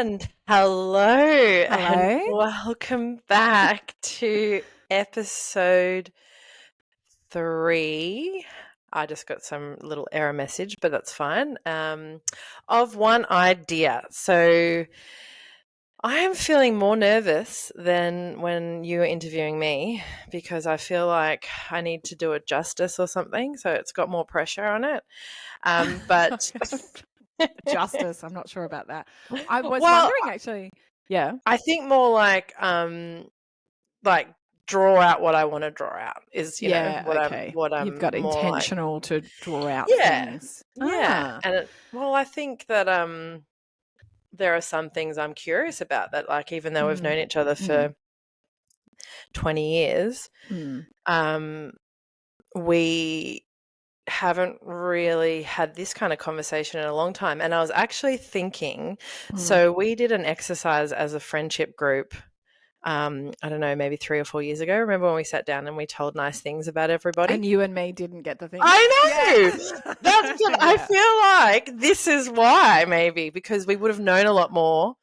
And hello and Hello. welcome back to episode 3. I just got some little error message, but that's fine. Of One Idea. So I am feeling more nervous than when you were interviewing me because I feel like I need to do it justice or something. So it's got more pressure on it. But Justice. I'm not sure about that. I was well, wondering actually. Yeah. I think more like draw out what I want to draw out is, Yeah. what Okay. I'm You've got more like. intentional to draw out Yeah. things. Yeah. And I think that there are some things I'm curious about that, like, even though we've known each other for 20 years, we haven't really had this kind of conversation in a long time. And I was actually thinking, so we did an exercise as a friendship group, I don't know, maybe 3 or 4 years ago. Remember when we sat down and we told nice things about everybody? And you and me didn't get the thing. I know. Yeah. That's what I feel like. This is why, maybe, because we would have known a lot more, or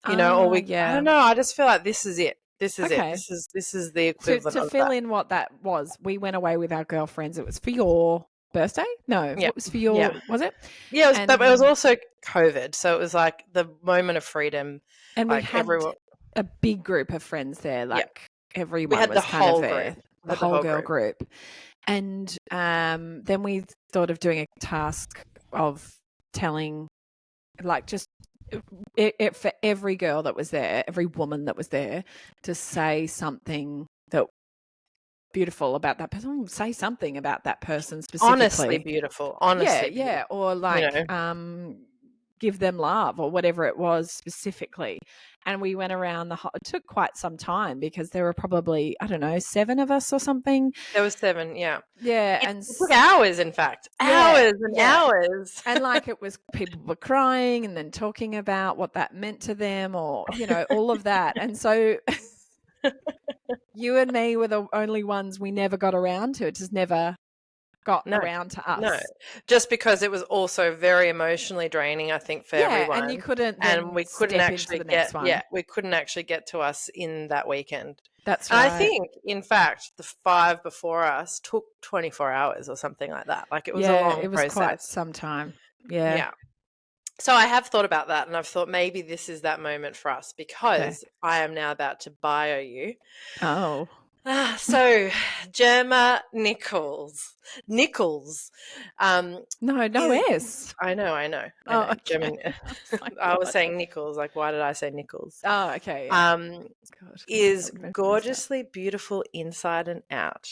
I don't know. I just feel like this is it. This is it. This is the equivalent to of fill that. in what that was. We went away with our girlfriends. It was for your birthday? No, it was for your, was it? Yeah, but it was also COVID. So it was like the moment of freedom. And like we had a big group of friends there. Like everyone was kind of there. The whole girl group. And then we thought of doing a task of telling, like, just it for every girl that was there, every woman that was there, to say something that beautiful about that person. Say something about that person specifically. Honestly beautiful. Honestly beautiful. Yeah. Or like give them love or whatever it was specifically. And we went around it took quite some time because there were probably, I don't know, 7 of us or something. There was 7, yeah. Yeah. It took hours, in fact. Hours and hours. And like it was, people were crying and then talking about what that meant to them, or, all of that. And so you and me were the only ones we never got around to. It just never got around to us. No, just because it was also very emotionally draining, I think, for everyone. And you couldn't, and we couldn't actually next one. Yeah, we couldn't actually get to us in that weekend. That's right. And I think, in fact, the 5 before us took 24 hours or something like that. Like, it was a long process. It was quite some time. Yeah. So I have thought about that, and I've thought maybe this is that moment for us, because I am now about to bio you. Oh. So, Gemma Nichols. No S. I know. Oh, okay. Gemma. I was saying Nichols. Like, why did I say Nichols? Oh, okay. Is gorgeously beautiful inside and out.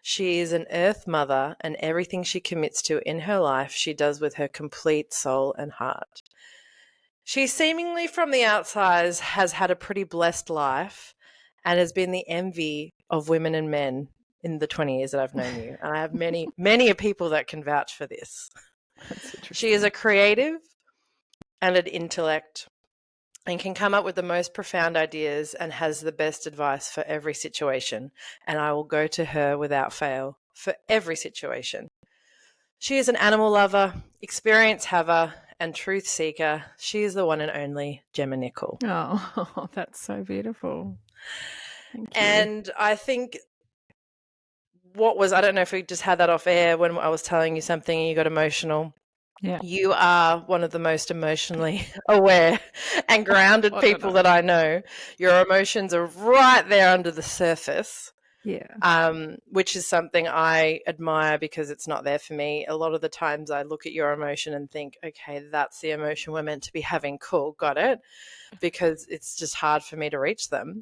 She is an earth mother, and everything she commits to in her life, she does with her complete soul and heart. She seemingly, from the outside, has had a pretty blessed life and has been the envy of women and men in the 20 years that I've known you. And I have many, many people that can vouch for this. She is a creative and an intellect, and can come up with the most profound ideas, and has the best advice for every situation. And I will go to her without fail for every situation. She is an animal lover, experience haver, and truth seeker. She is the one and only Gemma Nichols. Oh, that's so beautiful. Thank you. And I think I don't know if we just had that off air when I was telling you something and you got emotional. Yeah. You are one of the most emotionally aware and grounded people that I know. Your emotions are right there under the surface. Yeah. Which is something I admire, because it's not there for me. A lot of the times I look at your emotion and think, okay, that's the emotion we're meant to be having. Cool, got it. Because it's just hard for me to reach them.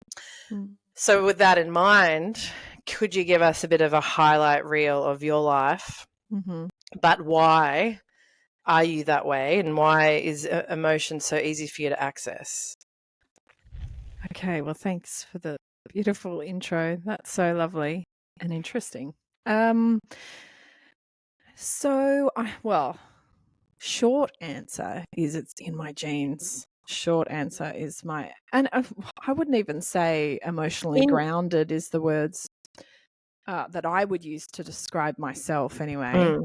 So with that in mind, could you give us a bit of a highlight reel of your life? But why are you that way, and why is emotion so easy for you to access? Okay, well, thanks for the beautiful intro. That's so lovely and interesting. Short answer is it's in my genes. Short answer is and I wouldn't even say emotionally grounded is the words that I would use to describe myself anyway.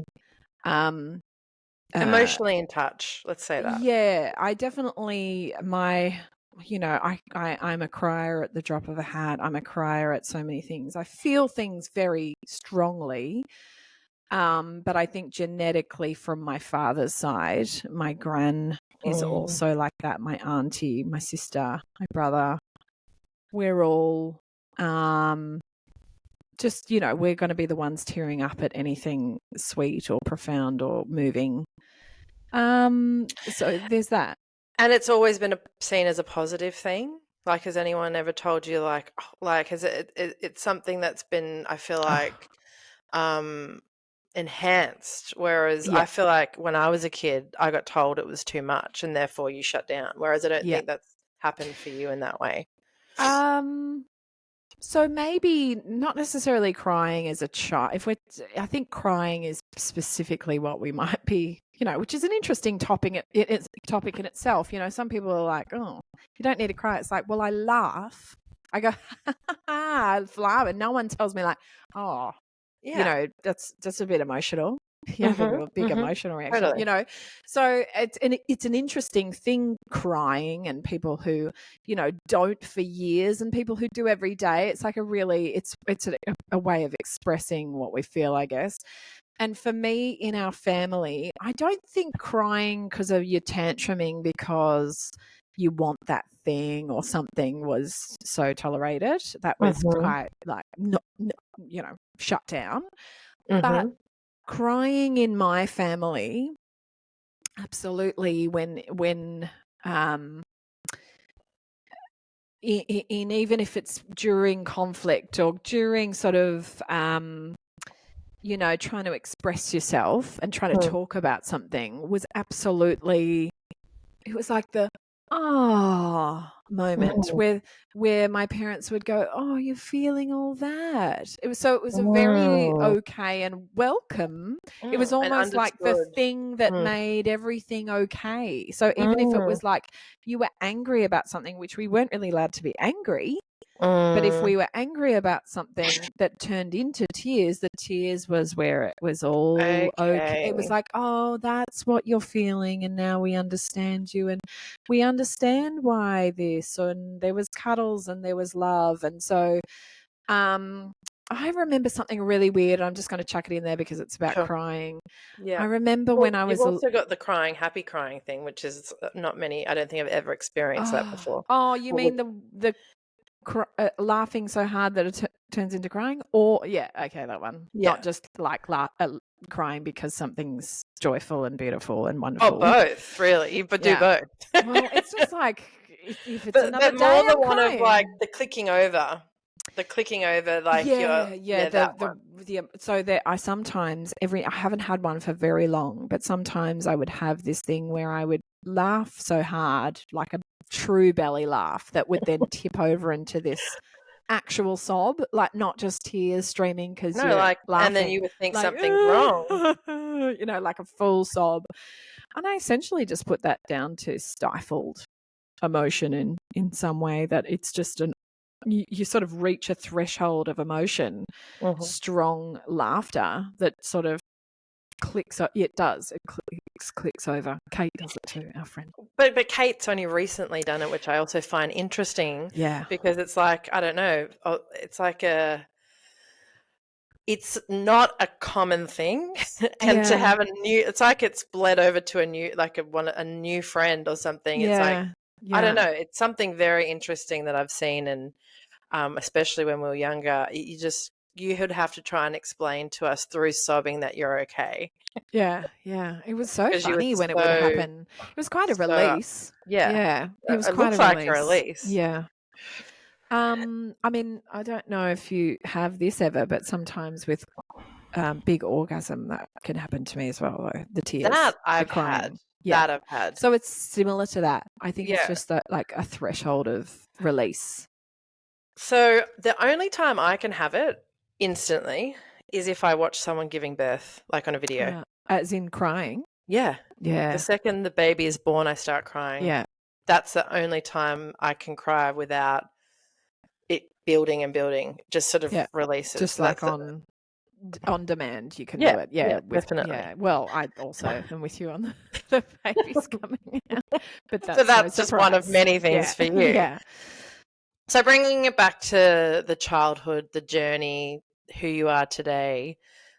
Emotionally in touch, let's say that. Yeah, I definitely, I'm a crier at the drop of a hat. I'm a crier at so many things. I feel things very strongly. But I think genetically from my father's side, my gran is also like that. My auntie, my sister, my brother, we're all just, we're going to be the ones tearing up at anything sweet or profound or moving. So there's that. And it's always been seen as a positive thing. Like, has anyone ever told you, has it's something that's been, I feel like, enhanced, whereas I feel like when I was a kid I got told it was too much and therefore you shut down, whereas I don't think that's happened for you in that way. So maybe not necessarily crying as a child. I think crying is specifically what we might be, which is an interesting topic. It's a topic in itself. Some people are like, "Oh, you don't need to cry." It's like, well, I laugh. I go, I laugh, and no one tells me like, "Oh, that's a bit emotional." Yeah, a big emotional reaction, totally. So it's an interesting thing, crying, and people who, don't for years and people who do every day. It's like it's a way of expressing what we feel, I guess. And for me, in our family, I don't think crying because of your tantruming because you want that thing or something was so tolerated. That was quite like, no, shut down. But crying in my family, absolutely. When even if it's during conflict or during sort of trying to express yourself and trying to talk about something, was absolutely. It was like the moment where my parents would go, "Oh, you're feeling all that." It was a very okay and welcome. It was almost like the thing that made everything okay. So even if it was like you were angry about something, which we weren't really allowed to be angry, but if we were angry about something that turned into tears, the tears was where it was all okay. It was like, "Oh, that's what you're feeling, and now we understand you, and we understand why this." And there was cuddles and there was love. And so I remember something really weird. I'm just going to chuck it in there because it's about crying. Yeah. I remember when I was... You've also got the crying, happy crying thing, which is not many... I don't think I've ever experienced that before. Oh, you mean the laughing so hard that it turns into crying? Or that one. Not just like crying because something's joyful and beautiful and wonderful. Oh, both, really. But do both. Well, it's just like if it's another day, more the I'm one crying. of like the clicking over, like that one. So there, I sometimes I haven't had one for very long, but sometimes I would have this thing where I would laugh so hard, like a true belly laugh, that would then tip over into this actual sob, like not just tears streaming because you're laughing, and then you would think something's wrong, like a full sob. And I essentially just put that down to stifled emotion in some way, that it's just you sort of reach a threshold of emotion, strong laughter that sort of clicks. It does. It clicks over. Kate does it too, our friend. But Kate's only recently done it, which I also find interesting. Yeah. Because it's like, I don't know, it's like it's not a common thing, and to have it's like it's bled over to a new friend or something. It's like, I don't know, it's something very interesting that I've seen, and especially when we were younger, you would have to try and explain to us through sobbing that you're okay. Yeah. It was so funny when it would happen. It was quite a release. Yeah. It was quite a release. Yeah. I mean, I don't know if you have this ever, but sometimes with big orgasm, that can happen to me as well, though. The tears. That I've had. Yeah. That I've had. So it's similar to that. I think it's just like a threshold of release. So the only time I can have it instantly is if I watch someone giving birth, like on a video. As in crying? Yeah. The second the baby is born, I start crying. Yeah. That's the only time I can cry without it building and building. Just sort of releases. Just like on on demand, you can do it. Yeah, definitely. Yeah, well, I also am with you on the babies coming out, but that's so that's no just one of many things for you. Yeah. So bringing it back to the childhood, the journey, who you are today,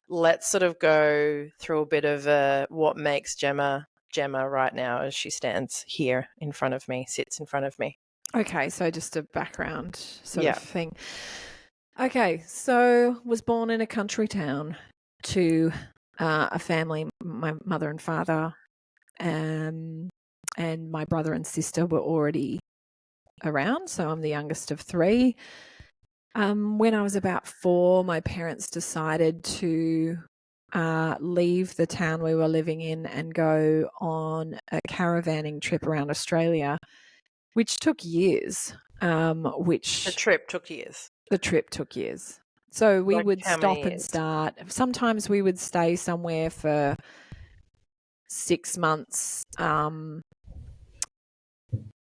let's sort of go through a bit of what makes Gemma right now as she stands here in front of me, sits in front of me. Okay, so just a background sort of thing. Okay, so was born in a country town to a family, my mother and father, and my brother and sister were already around, so I'm the youngest of three. When I was about 4, my parents decided to leave the town we were living in and go on a caravanning trip around Australia, which took years. The trip took years. The trip took years. So we would stop and start. Sometimes we would stay somewhere for 6 months.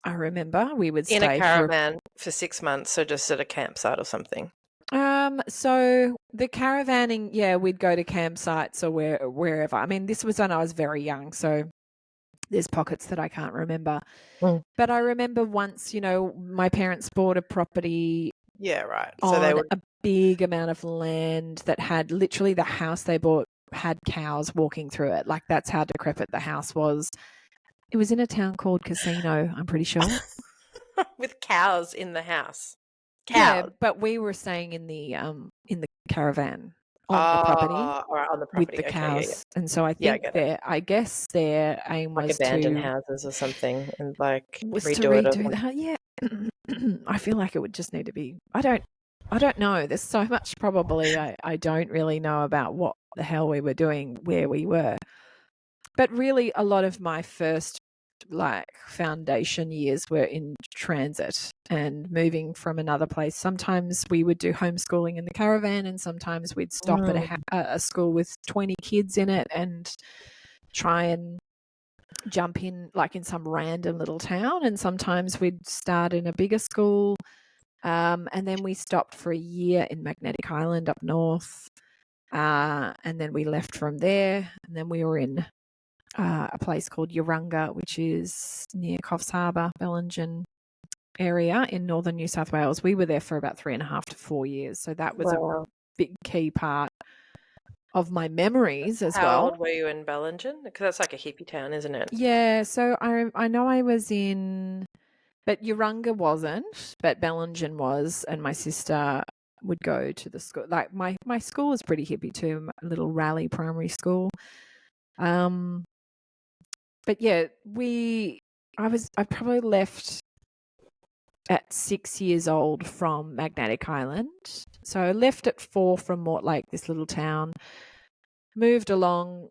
I remember we would stay in a caravan for 6 months, so just at a campsite or something. So the caravanning, we'd go to campsites or wherever. I mean, this was when I was very young, so there's pockets that I can't remember. But I remember once, my parents bought a property. Yeah, right. So they would a big amount of land that had literally the house they bought had cows walking through it. Like that's how decrepit the house was. It was in a town called Casino, I'm pretty sure. With cows in the house. Cows. Yeah, but we were staying in the caravan on the property. Right, on the property with the cows. Yeah. And so I think I guess their aim like was abandoned houses or something and like redo it. Yeah. I feel like it would just need to be. I don't know. There's so much probably I don't really know about what the hell we were doing where we were. But really a lot of my first foundation years were in transit and moving from another place. Sometimes we would do homeschooling in the caravan and sometimes we'd stop at a school with 20 kids in it and try and jump in in some random little town, and sometimes we'd start in a bigger school, and then we stopped for a year in Magnetic Island up north, and then we left from there, and then we were in a place called Urunga, which is near Coffs Harbour, Bellingen area in northern New South Wales. We were there for about 3.5 to 4 years, so that was a big key part of my memories as well. How old were you in Bellingen? Because that's like a hippie town, isn't it? Yeah, so I know I was in, but Urunga wasn't, but Bellingen was, and my sister would go to the school. Like my school was pretty hippie too, a little Raleigh primary school. But yeah, I probably left at 6 years old from Magnetic Island. So I left at 4 from Mortlake, this little town, moved along,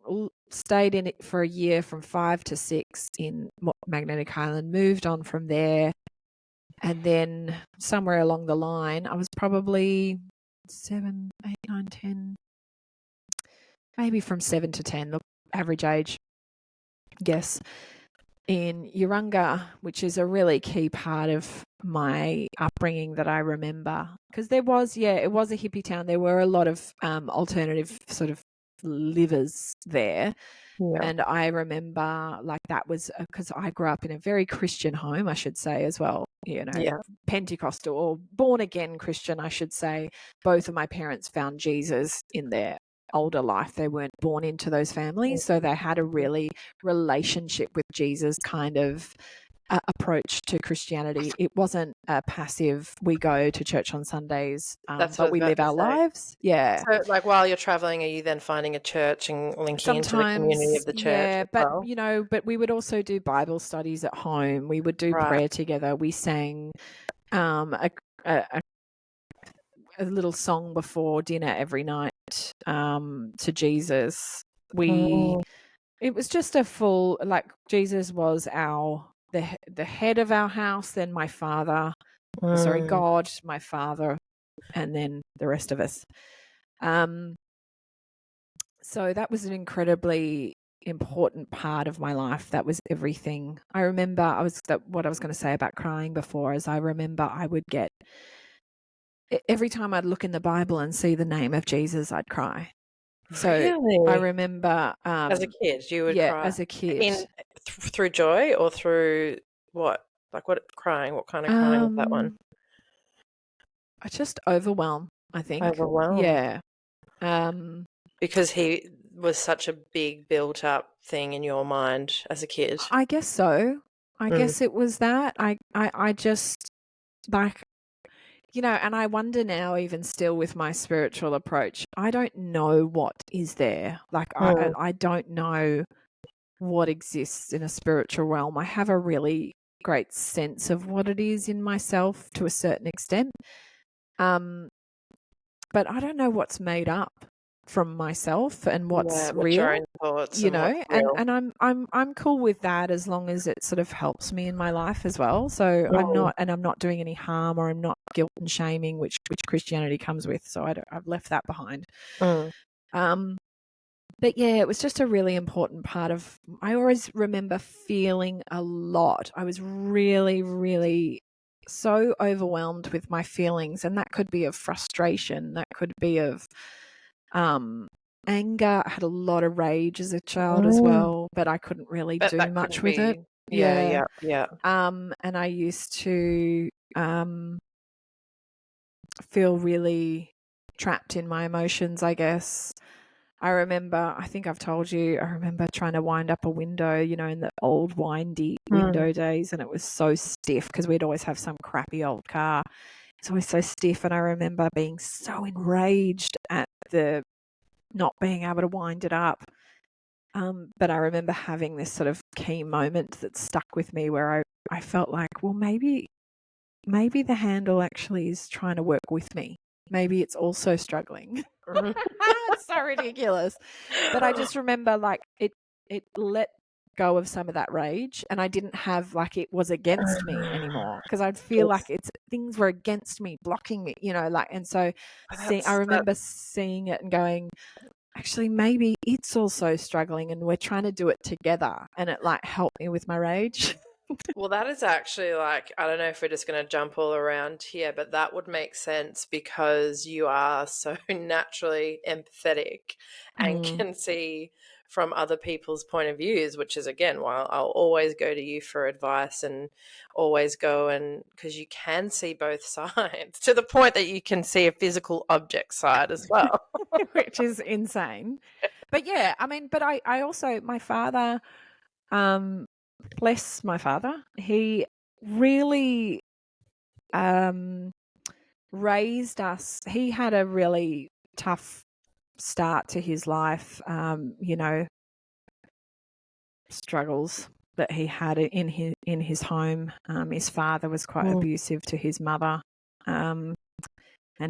stayed in it for a year from 5 to 6 in Magnetic Island, moved on from there. And then somewhere along the line, I was probably 7, 8, 9, 10, maybe from 7 to 10, the average age, guess, in Urunga, which is a really key part of my upbringing that I remember. Because it was a hippie town. There were a lot of alternative sort of livers there. Yeah. And I remember that was because I grew up in a very Christian home, I should say, as well, Pentecostal or born again Christian, I should say. Both of my parents found Jesus in their older life. They weren't born into those families, so they had a really relationship with Jesus kind of approach to Christianity. It wasn't a passive, we go to church on Sundays, but we live our lives. Yeah. So while you're traveling, are you then finding a church and linking into the community of the church? Yeah, but but we would also do Bible studies at home. We would do prayer together. We sang a little song before dinner every night to Jesus. It was just a full, Jesus was the head of our house, then my father, God, my father, and then the rest of us. So that was an incredibly important part of my life. That was everything. I remember what I was going to say about crying before is I remember I would get, every time I'd look in the Bible and see the name of Jesus, I'd cry. So really? I remember as a kid, you would cry as a kid. Through joy or through what? Like what crying? What kind of crying was that one? I just overwhelm, I think. Overwhelmed. Yeah. Because he was such a big built up thing in your mind as a kid. I guess so. I guess it was that. I just like, you know, and I wonder now, even still with my spiritual approach, I don't know what is there. Like I don't know what exists in a spiritual realm. I have a really great sense of what it is in myself to a certain extent. But I don't know what's made up from myself and what's what's your real, own thoughts you and what's know, real. and I'm cool with that as long as it sort of helps me in my life as well. So I'm not doing any harm, or I'm not guilt and shaming, which Christianity comes with. So I've left that behind. But yeah, it was just a really important part of, I always remember feeling a lot. I was really, really so overwhelmed with my feelings, and that could be of frustration, that could be of anger. I had a lot of rage as a child as well, but I couldn't really do much with it. Yeah. And I used to feel really trapped in my emotions, I guess. I remember, I think I've told you, I remember trying to wind up a window, you know, in the old windy window days, and it was so stiff because we'd always have some crappy old car. It's always so stiff, and I remember being so enraged at the not being able to wind it up. But I remember having this sort of key moment that stuck with me where I felt like, well, maybe the handle actually is trying to work with me. Maybe it's also struggling. It's so ridiculous. But I just remember like it let go of some of that rage, and I didn't have like it was against me anymore, because I'd feel like things were against me, blocking me, you know, like, and so I remember seeing it and going, actually maybe it's also struggling and we're trying to do it together, and it like helped me with my rage. Well, that is actually like, I don't know if we're just going to jump all around here, but that would make sense because you are so naturally empathetic and can see from other people's point of views, which is, again, why I'll always go to you for advice and always go, and because you can see both sides to the point that you can see a physical object side as well. Which is insane. But yeah, I mean, but I also, my father, bless my father, he really raised us. He had a really tough start to his life, you know, struggles that he had in his home. His father was quite abusive to his mother, and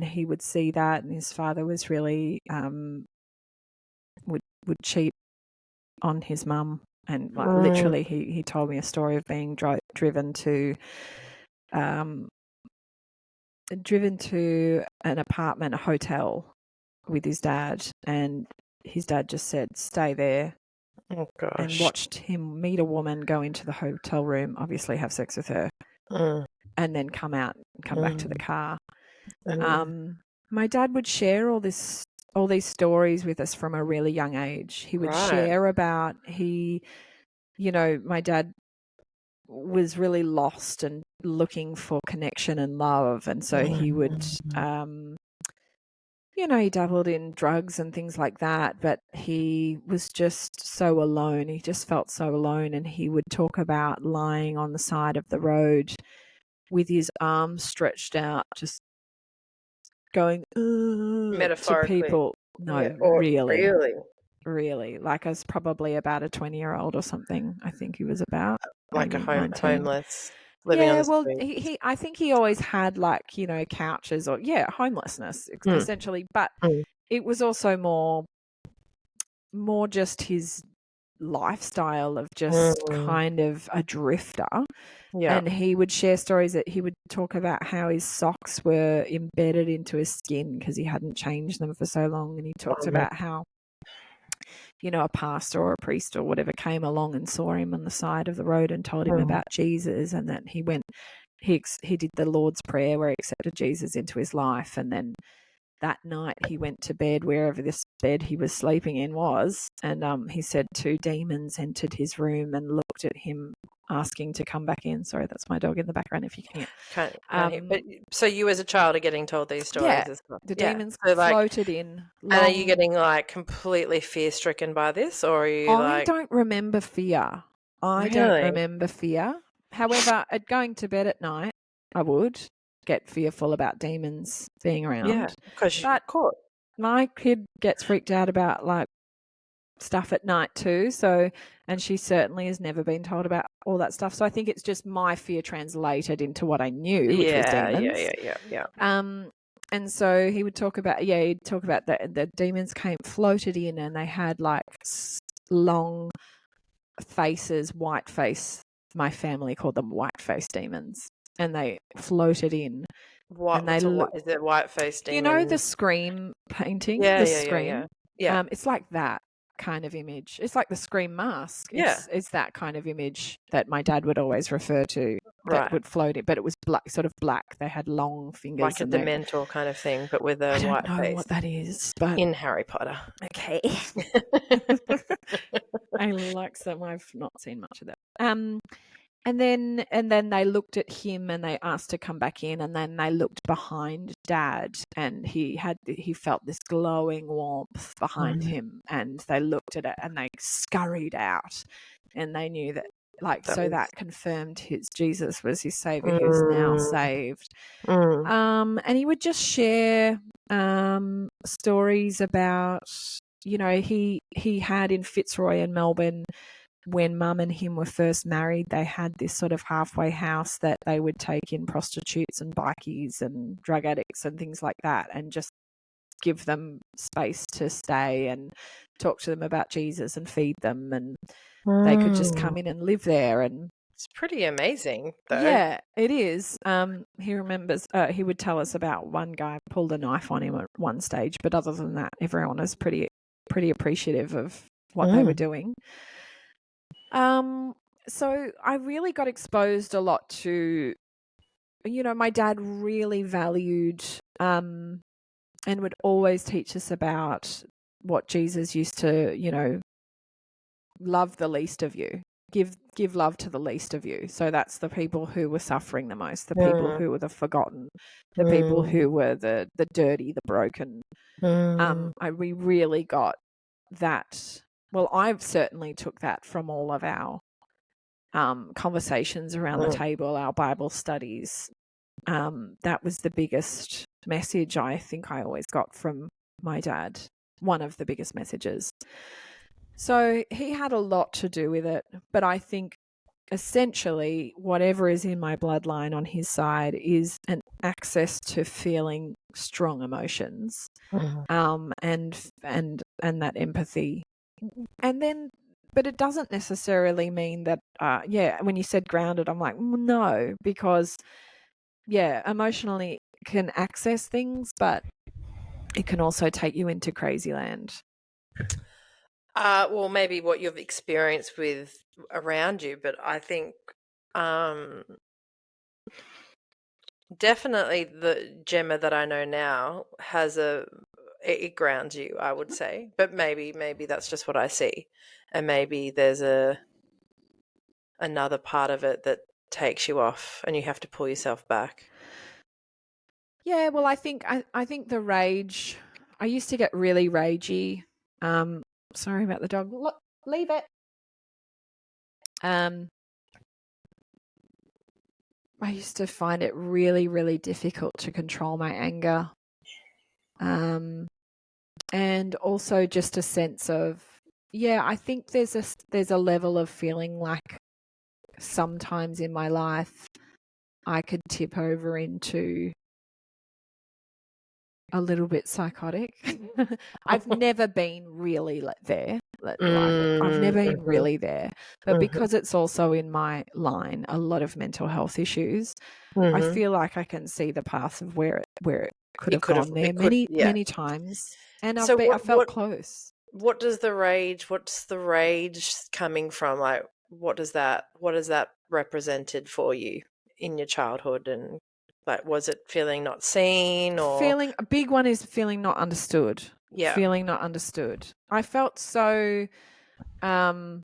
he would see that, and his father was really would cheat on his mum, and like literally he told me a story of being driven to an apartment, a hotel, with his dad, and his dad just said, stay there. Oh gosh. And watched him meet a woman, go into the hotel room, obviously have sex with her, and then come out and come back to the car. My dad would share all these stories with us from a really young age. He would share about you know, my dad was really lost and looking for connection and love, and so he would you know, he dabbled in drugs and things like that, but he was just so alone. He just felt so alone, and he would talk about lying on the side of the road with his arms stretched out, just going to people. No, yeah, really. Like I was probably about a 20-year-old or something. I think he was about like maybe a 19. homeless. Living on the street. He I think he always had like, you know, couches or homelessness essentially, but it was also more just his lifestyle of just kind of a drifter. Yeah. And he would share stories that he would talk about how his socks were embedded into his skin because he hadn't changed them for so long, and he talked about how, you know, a pastor or a priest or whatever came along and saw him on the side of the road and told him about Jesus, and that he did the Lord's Prayer where he accepted Jesus into his life, and then that night he went to bed, wherever this bed he was sleeping in was, and he said 2 demons entered his room and looked at him, asking to come back in. Sorry, that's my dog in the background if you can hear. Can't hear. But, so you as a child are getting told these stories as well? The demons floated in. And are you getting like completely fear-stricken by this, or are you I don't remember fear. I don't remember fear. However, at going to bed at night, I would get fearful about demons being around. Yeah, because you're caught. My kid gets freaked out about like stuff at night too. So, and she certainly has never been told about all that stuff. So I think it's just my fear translated into what I knew, which was demons. Yeah. And so he would talk about, the demons floated in, and they had like long faces, white face. My family called them white face demons, and they floated in. Is it white face demon? You know the Scream painting? Yeah, Scream? Yeah. It's like that kind of image. It's like the Scream mask. Yeah. It's that kind of image that my dad would always refer to, that would float in, but it was black, sort of black. They had long fingers. Like a Dementor kind of thing, but with a white face. I don't know what that is, but in Harry Potter. Okay. I like some. I've not seen much of that. And then they looked at him and they asked to come back in, and then they looked behind Dad, and he felt this glowing warmth behind him, and they looked at it and they scurried out, and they knew that that confirmed Jesus was his savior, who's now saved. And he would just share stories about, he had in Fitzroy and Melbourne, when Mum and him were first married, they had this sort of halfway house that they would take in prostitutes and bikies and drug addicts and things like that, and just give them space to stay and talk to them about Jesus and feed them, and they could just come in and live there. And it's pretty amazing, though. Yeah, it is. He remembers, he would tell us about one guy pulled a knife on him at one stage, but other than that, everyone was pretty appreciative of what they were doing. So I really got exposed a lot to, my dad really valued and would always teach us about what Jesus used to, love the least of you. Give love to the least of you. So that's the people who were suffering the most, the people who were the forgotten, the people who were the dirty, the broken. We really got that. Well, I've certainly took that from all of our conversations around the table, our Bible studies. That was the biggest message I think I always got from my dad, one of the biggest messages. So he had a lot to do with it, but I think essentially whatever is in my bloodline on his side is an access to feeling strong emotions, and that empathy. And then, but it doesn't necessarily mean that, when you said grounded, I'm like, no, because, emotionally can access things, but it can also take you into crazy land. Well, maybe what you've experienced with around you, but I think definitely the Gemma that I know now has it grounds you, I would say. But maybe that's just what I see, and maybe there's another part of it that takes you off, and you have to pull yourself back. Yeah, well, I think the rage. I used to get really ragey. Sorry about the dog. Look, leave it. I used to find it really, really difficult to control my anger. And also just a sense of, I think there's a level of feeling like sometimes in my life I could tip over into a little bit psychotic. I've never been really there. I've never been really there. But because it's also in my line, a lot of mental health issues, I feel like I can see the path of where it could have gone there many times. And I felt close. What's the rage coming from? Like, what is that represented for you in your childhood? And Like, was it feeling not seen or? A big one is feeling not understood. Yeah. Feeling not understood. I felt so, I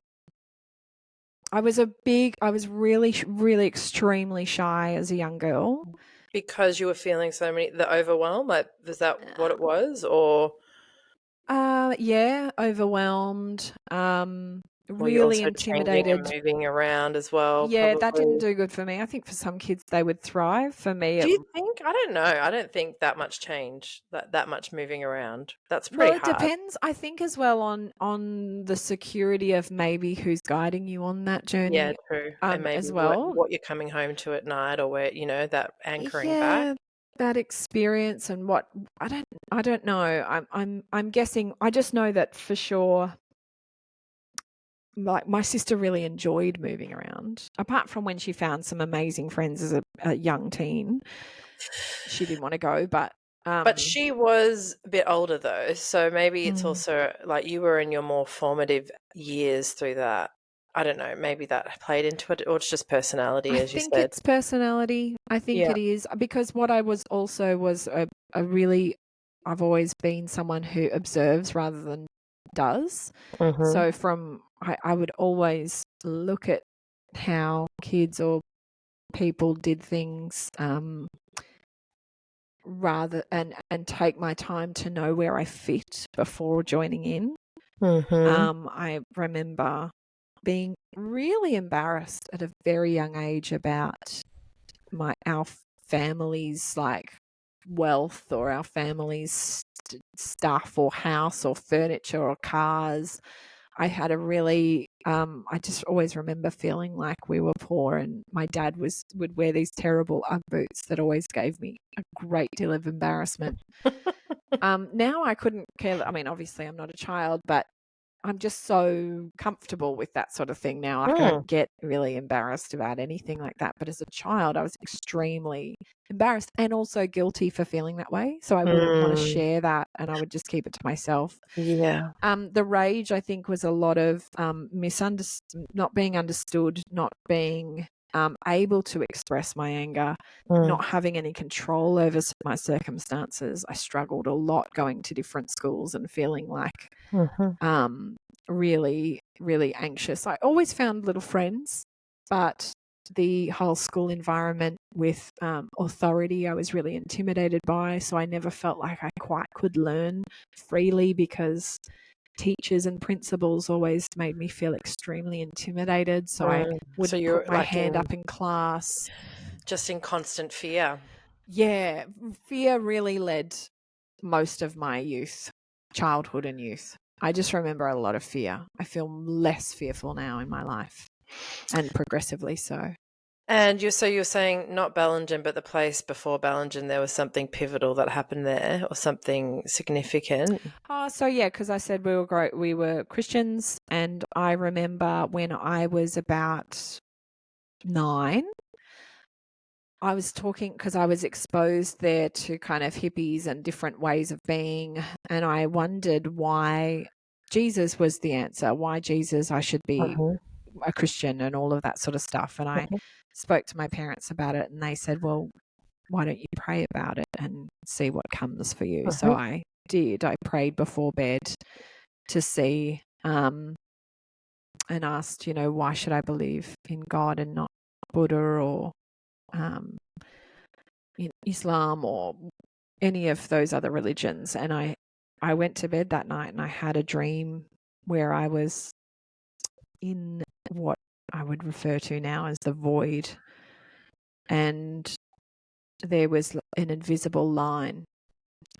was really, really extremely shy as a young girl. Because you were feeling the overwhelm? Like, was that what it was, or? Yeah, overwhelmed, Were you really also changing and intimidated. moving around as well, Yeah, that didn't probably? do good for me. I think for some kids they would thrive. For me, Do you think? I don't know. I don't think that much change, that much moving around. That's pretty it hard. depends, I think, as well on the security of maybe who's guiding you on that journey. Yeah, true. And maybe As well. what you're coming home to at night, or where, that anchoring back. Yeah, that experience and what I don't know. I'm guessing. I just know that for sure. Like, my sister really enjoyed moving around. Apart from when she found some amazing friends as a young teen, she didn't want to go. But she was a bit older though, so maybe it's also like you were in your more formative years through that. I don't know, maybe that played into it, or it's just personality, as you said. I think it's personality. I think it is, because what I was also was a really, I've always been someone who observes rather than does. So I would always look at how kids or people did things, rather and take my time to know where I fit before joining in. I remember being really embarrassed at a very young age about our family's like wealth, or our family's stuff, or house, or furniture, or cars. I had a really, I just always remember feeling like we were poor, and my dad would wear these terrible Ugg boots that always gave me a great deal of embarrassment. Now I couldn't care. I mean, obviously I'm not a child, but I'm just so comfortable with that sort of thing now. I don't get really embarrassed about anything like that. But as a child, I was extremely embarrassed and also guilty for feeling that way. So I wouldn't want to share that, and I would just keep it to myself. Yeah. The rage, I think, was a lot of not being understood, not being able to express my anger, not having any control over my circumstances. I struggled a lot going to different schools and feeling like really, really anxious. I always found little friends, but the whole school environment with authority, I was really intimidated by. So I never felt like I quite could learn freely, because teachers and principals always made me feel extremely intimidated. So I wouldn't put my hand up in class. Just in constant fear. Yeah, fear really led most of my childhood and youth. I just remember a lot of fear. I feel less fearful now in my life, and progressively so. And you're saying not Bellingen, but the place before Bellingen, there was something pivotal that happened there, or something significant? So yeah, because I said we were Christians, and I remember when I was about 9, I was talking, because I was exposed there to kind of hippies and different ways of being, and I wondered why Jesus was the answer, why Jesus I should be a Christian and all of that sort of stuff. And I spoke to my parents about it, and they said, well, why don't you pray about it and see what comes for you? So I did. I prayed before bed to see, and asked, why should I believe in God and not Buddha or in Islam or any of those other religions. And I went to bed that night, and I had a dream where I was in what I would refer to now as the void, and there was an invisible line,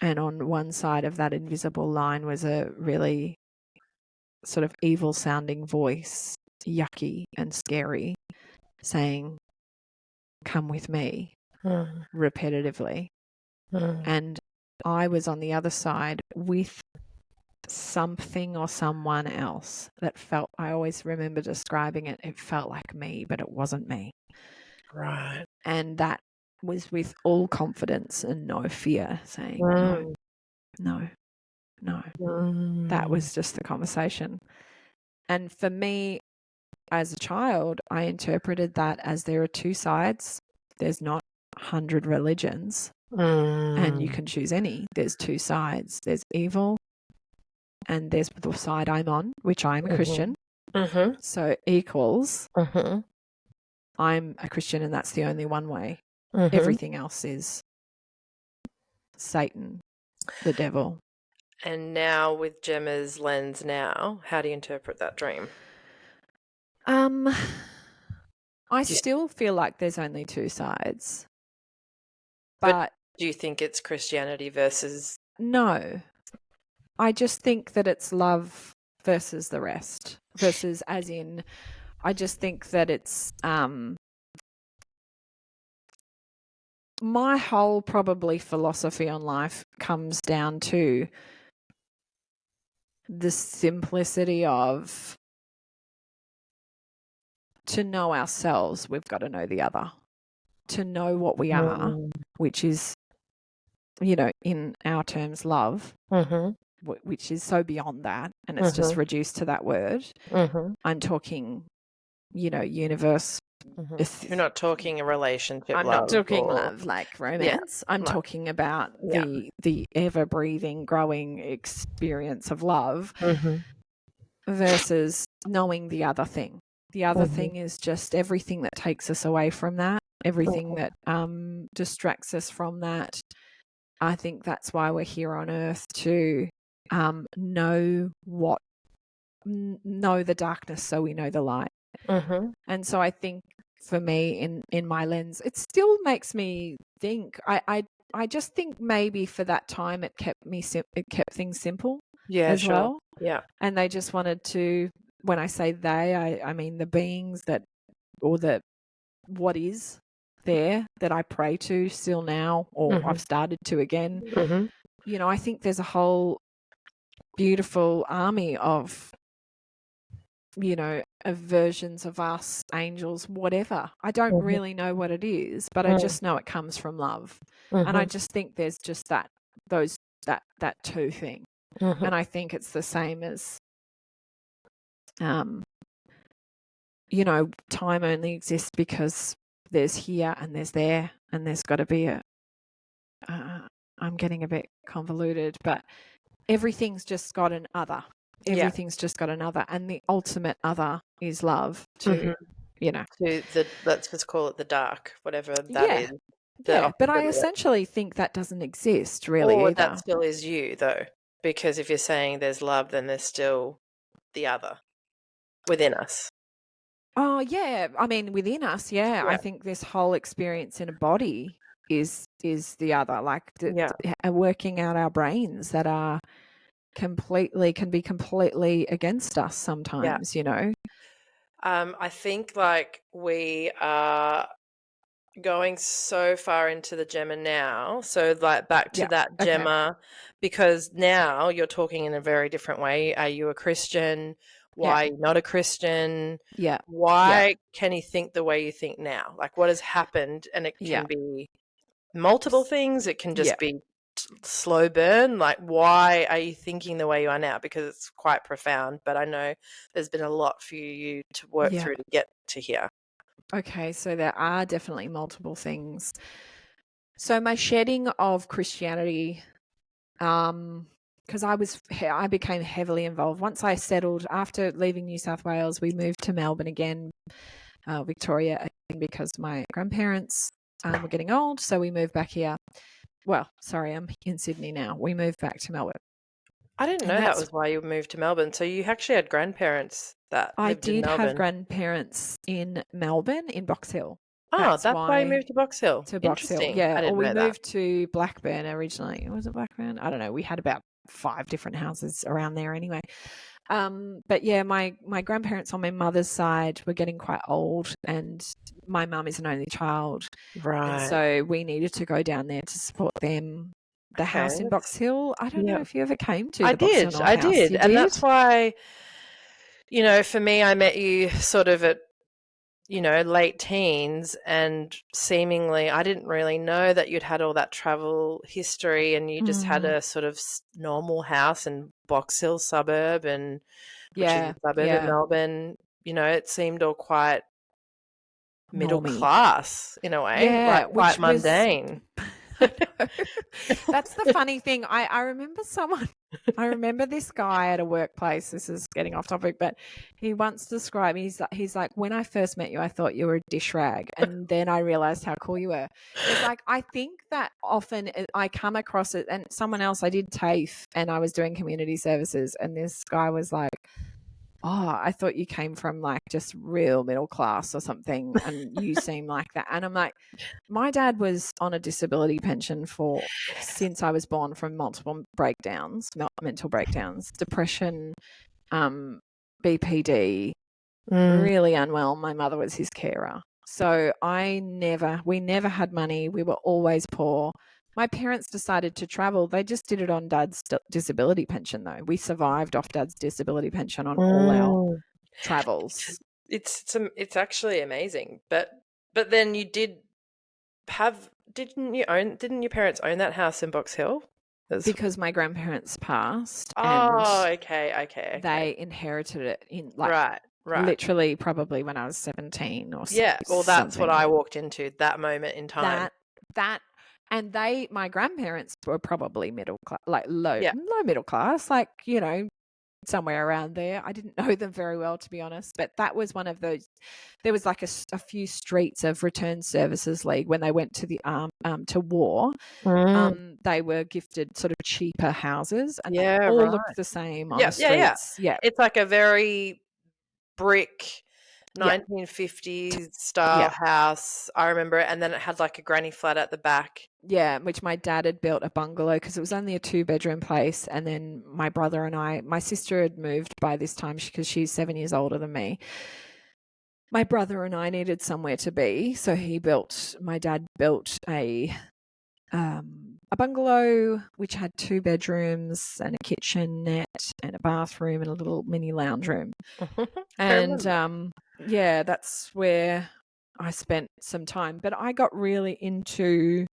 and on one side of that invisible line was a really sort of evil sounding voice, yucky and scary, saying, "Come with me," repetitively. And I was on the other side with something or someone else that felt, I always remember describing it, it felt like me, but it wasn't me. Right. And that was with all confidence and no fear, saying, no. That was just the conversation. And for me, as a child, I interpreted that as there are two sides. There's not 100 religions and you can choose any. There's two sides. There's evil and there's the side I'm on, which I'm a Christian. So equals I'm a Christian and that's the only one way. Everything else is Satan, the devil. And now with Gemma's lens now, how do you interpret that dream? I still feel like there's only two sides. But do you think it's Christianity versus... No. I just think that it's love versus the rest. Versus as in, I just think that it's my whole probably philosophy on life comes down to the simplicity of to know ourselves, we've got to know the other. To know what we are, which is, you know, in our terms, love, which is so beyond that, and it's just reduced to that word. I'm talking, you know, universe. You're not talking a relationship. I'm not talking love like romance. I'm talking about the ever breathing, growing experience of love versus knowing the other thing. The other thing is just everything that takes us away from that, everything that distracts us from that. I think that's why we're here on earth, to know the darkness so we know the light. And so I think for me, in my lens, it still makes me think. I just think maybe for that time it kept things simple as well. Yeah. And they just wanted to, when I say they, I mean the beings that, or the what is there that I pray to still now, or I've started to again. You know, I think there's a whole beautiful army of, you know, of versions of us, angels, whatever. I don't really know what it is, but I just know it comes from love. And I just think there's just that two thing. And I think it's the same as, you know, time only exists because there's here and there's there, and there's got to be I'm getting a bit convoluted, but everything's just got an other. Everything's just got another, and the ultimate other is love. To you know, let's just call it the dark, whatever that is. But I essentially think that doesn't exist really either. That still is you though, because if you're saying there's love, then there's still the other within us. Oh yeah, I mean within us, I think this whole experience in a body is the other, like working out our brains that are can be completely against us sometimes, you know. I think like we are going so far into the Gemma now, so like back to that Gemma, because now you're talking in a very different way. Are you a Christian? Why not a Christian? Why can you think the way you think now? Like what has happened? And it can be multiple things. It can just be slow burn. Like why are you thinking the way you are now? Because it's quite profound, but I know there's been a lot for you to work through to get to here. Okay, so there are definitely multiple things. So my shedding of Christianity, because I became heavily involved once I settled after leaving New South Wales. We moved to Melbourne again, Victoria, because my grandparents were getting old, so we moved back here. Well, sorry, I'm in Sydney now. We moved back to Melbourne. I didn't know that was why you moved to Melbourne. So you actually had grandparents that lived in Melbourne. I did have grandparents in Melbourne, in Box Hill. Oh, that's why you moved to Box Hill. To Box Hill, yeah. Or we moved to Blackburn originally. Was it Blackburn? I don't know. We had about 5 different houses around there anyway. But yeah, my grandparents on my mother's side were getting quite old, and my mum is an only child. Right. And so we needed to go down there to support them. The house in Box Hill, I don't know if you ever came to the Box Hill house. I did. And that's why, you know, for me, I met you sort of at, you know, late teens, and seemingly I didn't really know that you'd had all that travel history, and you just had a sort of normal house in Box Hill suburb, and which is a suburb of Melbourne. You know, it seemed all quite middle class in a way, yeah, like quite mundane. That's the funny thing. I remember this guy at a workplace. This is getting off topic, but he once described me. He's like, when I first met you, I thought you were a dish rag, and then I realized how cool you were. It's like, I think that often I come across it, and someone else, I did TAFE and I was doing community services, and this guy was like, oh, I thought you came from like just real middle class or something, and you seem like that. And I'm like, my dad was on a disability pension since I was born, from multiple breakdowns, mental breakdowns, depression, BPD, really unwell. My mother was his carer. So we never had money. We were always poor. My parents decided to travel. They just did it on Dad's disability pension, though. We survived off Dad's disability pension on all our travels. It's actually amazing. But then you didn't your parents own that house in Box Hill? Because my grandparents passed. Oh, and okay. They inherited it in right. Literally probably when I was 17 or yeah. Well, that's something. What I walked into, that moment in time. And my grandparents were probably middle class, like low middle class, like, you know, somewhere around there. I didn't know them very well, to be honest, but that was one of those. There was like a few streets of Return Services League when they went to the to war. They were gifted sort of cheaper houses, and they all looked the same on the streets. Yeah, it's like a very brick 1950s style house. I remember it, and then it had like a granny flat at the back. Yeah, which my dad had built a bungalow because it was only a 2-bedroom place. And then my brother and my sister had moved by this time because she's 7 years older than me. My brother and I needed somewhere to be, so my dad built a bungalow which had 2 bedrooms and a kitchenette and a bathroom and a little mini lounge room. And that's where I spent some time. But I got really into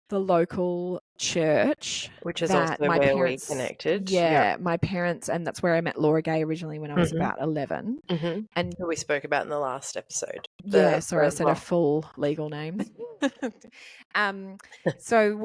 the local church, which is also where parents, we connected. Yeah, my parents, and that's where I met Laura Gay originally when I was about 11. And we spoke about in the last episode. I said a full legal name. So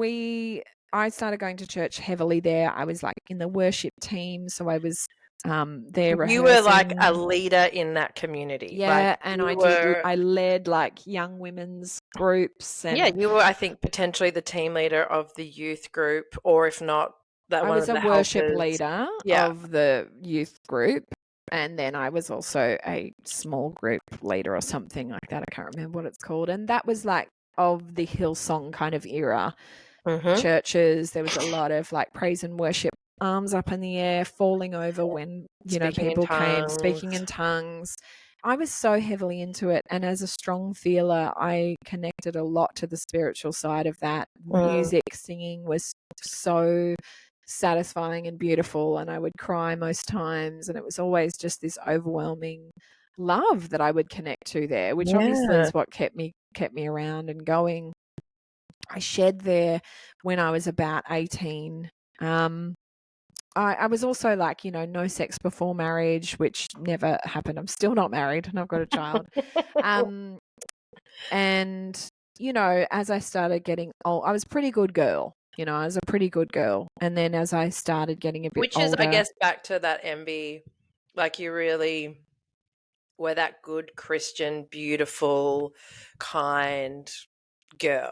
I started going to church heavily there. I was like in the worship team, so I was there rehearsing. You were like a leader in that community. Yeah, and I led like young women's groups. And you were, I think, potentially the team leader of the youth group, or if not, I was a worship leader of the youth group. And then I was also a small group leader or something like that. I can't remember what it's called. And that was like of the Hillsong kind of era. Churches, there was a lot of like praise and worship, arms up in the air, falling over when, people came, speaking in tongues. I was so heavily into it. And as a strong feeler, I connected a lot to the spiritual side of that. Music, singing was so satisfying and beautiful, and I would cry most times, and it was always just this overwhelming love that I would connect to there, which obviously is what kept me around and going. I shed there when I was about 18. I was also like, no sex before marriage, which never happened. I'm still not married and I've got a child. And, as I started getting old, I was a pretty good girl. I was a pretty good girl. And then as I started getting a bit older. Which is, I guess, back to that MB, like you really were that good Christian, beautiful, kind girl.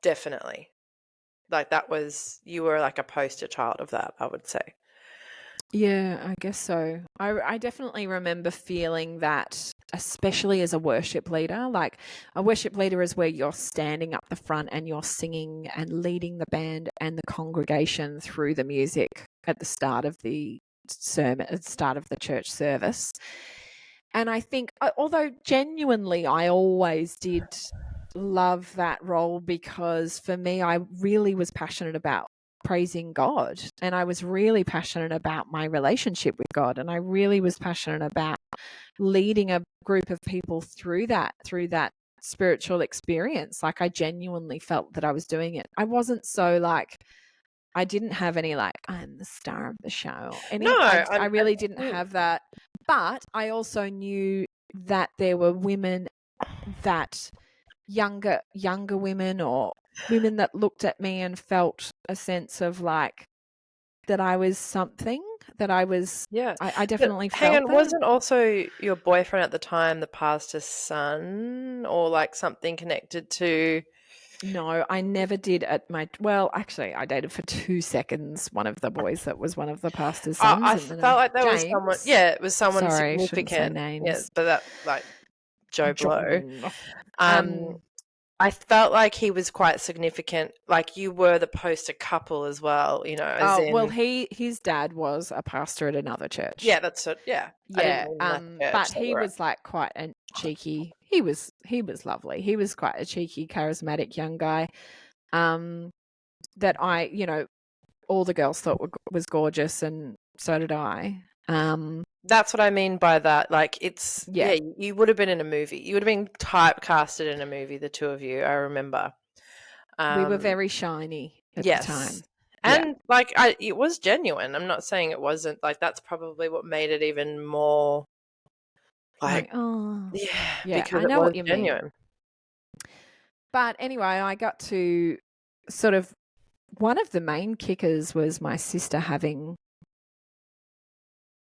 Definitely. Like you were like a poster child of that, I would say. Yeah, I guess so. I definitely remember feeling that, especially as a worship leader. Like a worship leader is where you're standing up the front and you're singing and leading the band and the congregation through the music at the start of the sermon, at the start of the church service. And I think, although genuinely I always did love that role, because for me, I really was passionate about praising God, and I was really passionate about my relationship with God, and I really was passionate about leading a group of people through that spiritual experience. Like I genuinely felt that I was doing it. I wasn't so like, I didn't have any like, I'm the star of the show. I really didn't have that. But I also knew that there were women that younger women or women that looked at me and felt a sense of like that I was something, that I was, I definitely felt hang on, that. wasn't also your boyfriend at the time the pastor's son or like something connected to? No, I never did actually, I dated for 2 seconds one of the boys that was one of the pastor's sons. I felt like there was someone, it was someone Sorry, shouldn't say significant. names. Yeah, but that, like, Joe Blow. Um, I felt like he was quite significant. Like you were the poster couple as well, you know. As in, well, his dad was a pastor at another church. Yeah, that's it. Yeah, Yeah. I didn't church, but he was like quite a cheeky. He was lovely. He was quite a cheeky, charismatic young guy. That I, you know, all the girls thought was gorgeous, and so did I. That's what I mean by that. Like, it's you would have been in a movie. You would have been typecasted in a movie. The two of you, I remember. We were very shiny at the time, and like it was genuine. I'm not saying it wasn't. Like that's probably what made it even more. Like, because I know what you genuine. mean. But anyway, I got to sort of one of the main kickers was my sister having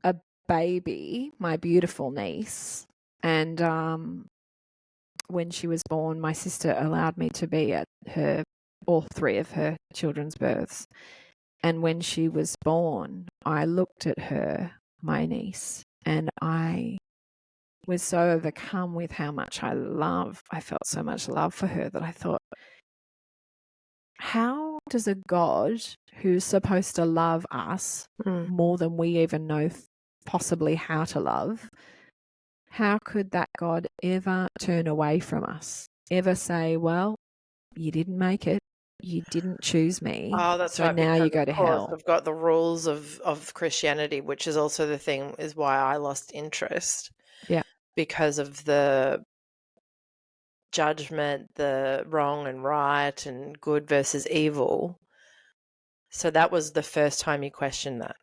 a baby, my beautiful niece, and when she was born, my sister allowed me to be at all 3 of her children's births. And when she was born, I looked at her, my niece, and I was so overcome with how much I felt so much love for her that I thought, how does a God who's supposed to love us more than we even know possibly how to love, how could that God ever turn away from us? Ever say, well, you didn't make it. You didn't choose me. Oh, that's so right. Now you go to hell. I've got the rules of Christianity, which is also the thing is why I lost interest. Yeah. Because of the judgment, the wrong and right and good versus evil. So that was the first time you questioned that.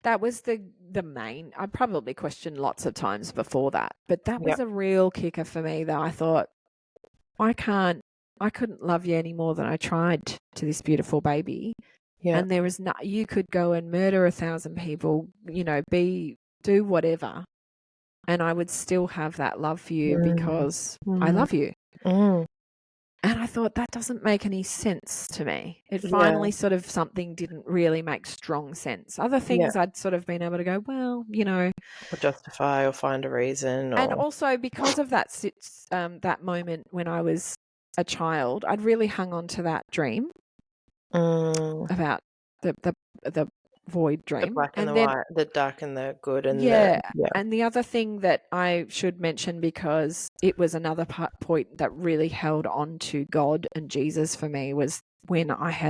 That was the main. I probably questioned lots of times before that, but that was a real kicker for me that I thought, I couldn't love you any more than I tried to this beautiful baby. Yeah. And there was you could go and murder 1,000 people, you know, do whatever. And I would still have that love for you because I love you. And I thought that doesn't make any sense to me. It finally sort of something didn't really make strong sense. Other things I'd sort of been able to go, well, you know. Or justify or find a reason. And also because of that moment when I was a child, I'd really hung on to that dream about the void dream. The black and the white, the dark and the good. And and the other thing that I should mention, because it was another point that really held on to God and Jesus for me, was when I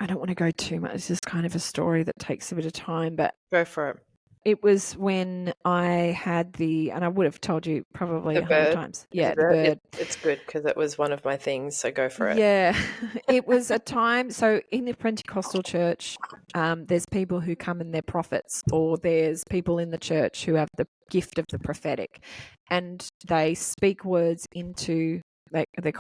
don't want to go too much. It's just kind of a story that takes a bit of time, but go for it. It was when I had and I would have told you probably 100 times. Yeah, the bird. It's good because it was one of my things, so go for it. Yeah, it was a time. So in the Pentecostal church, there's people who come and they're prophets, or there's people in the church who have the gift of the prophetic, and they speak words into. They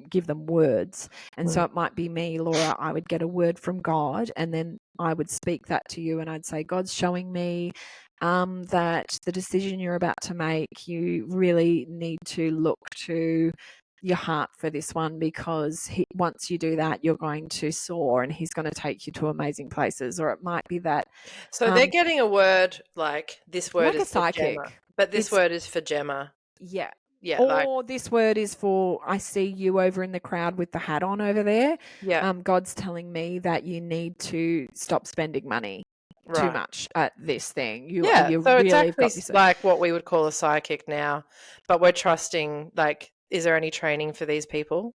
give them words. And so it might be me, Laura, I would get a word from God and then I would speak that to you and I'd say, God's showing me that the decision you're about to make, you really need to look to your heart for this one, because once you do that, you're going to soar and he's going to take you to amazing places. Or it might be that. So they're getting a word like this word like is a psychic, for Gemma, but this word is for Gemma. Yeah. Yeah, or this word is for, I see you over in the crowd with the hat on over there. Yeah. God's telling me that you need to stop spending money too much at this thing. So really it's actually like what we would call a psychic now, but we're trusting, like, is there any training for these people?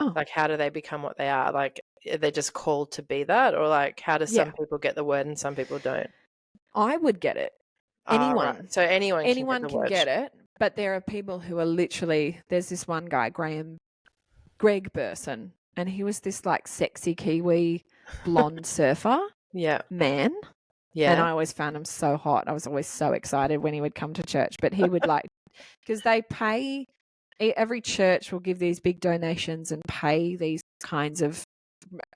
Like, how do they become what they are? Like, are they just called to be that? Or like, how do some people get the word and some people don't? I would get it. Anyone. Right. So anyone can get it. But there are people who are literally, there's this one guy, Greg Burson, and he was this like sexy Kiwi blonde surfer man. And I always found him so hot. I was always so excited when he would come to church. But he would because they pay, every church will give these big donations and pay these kinds of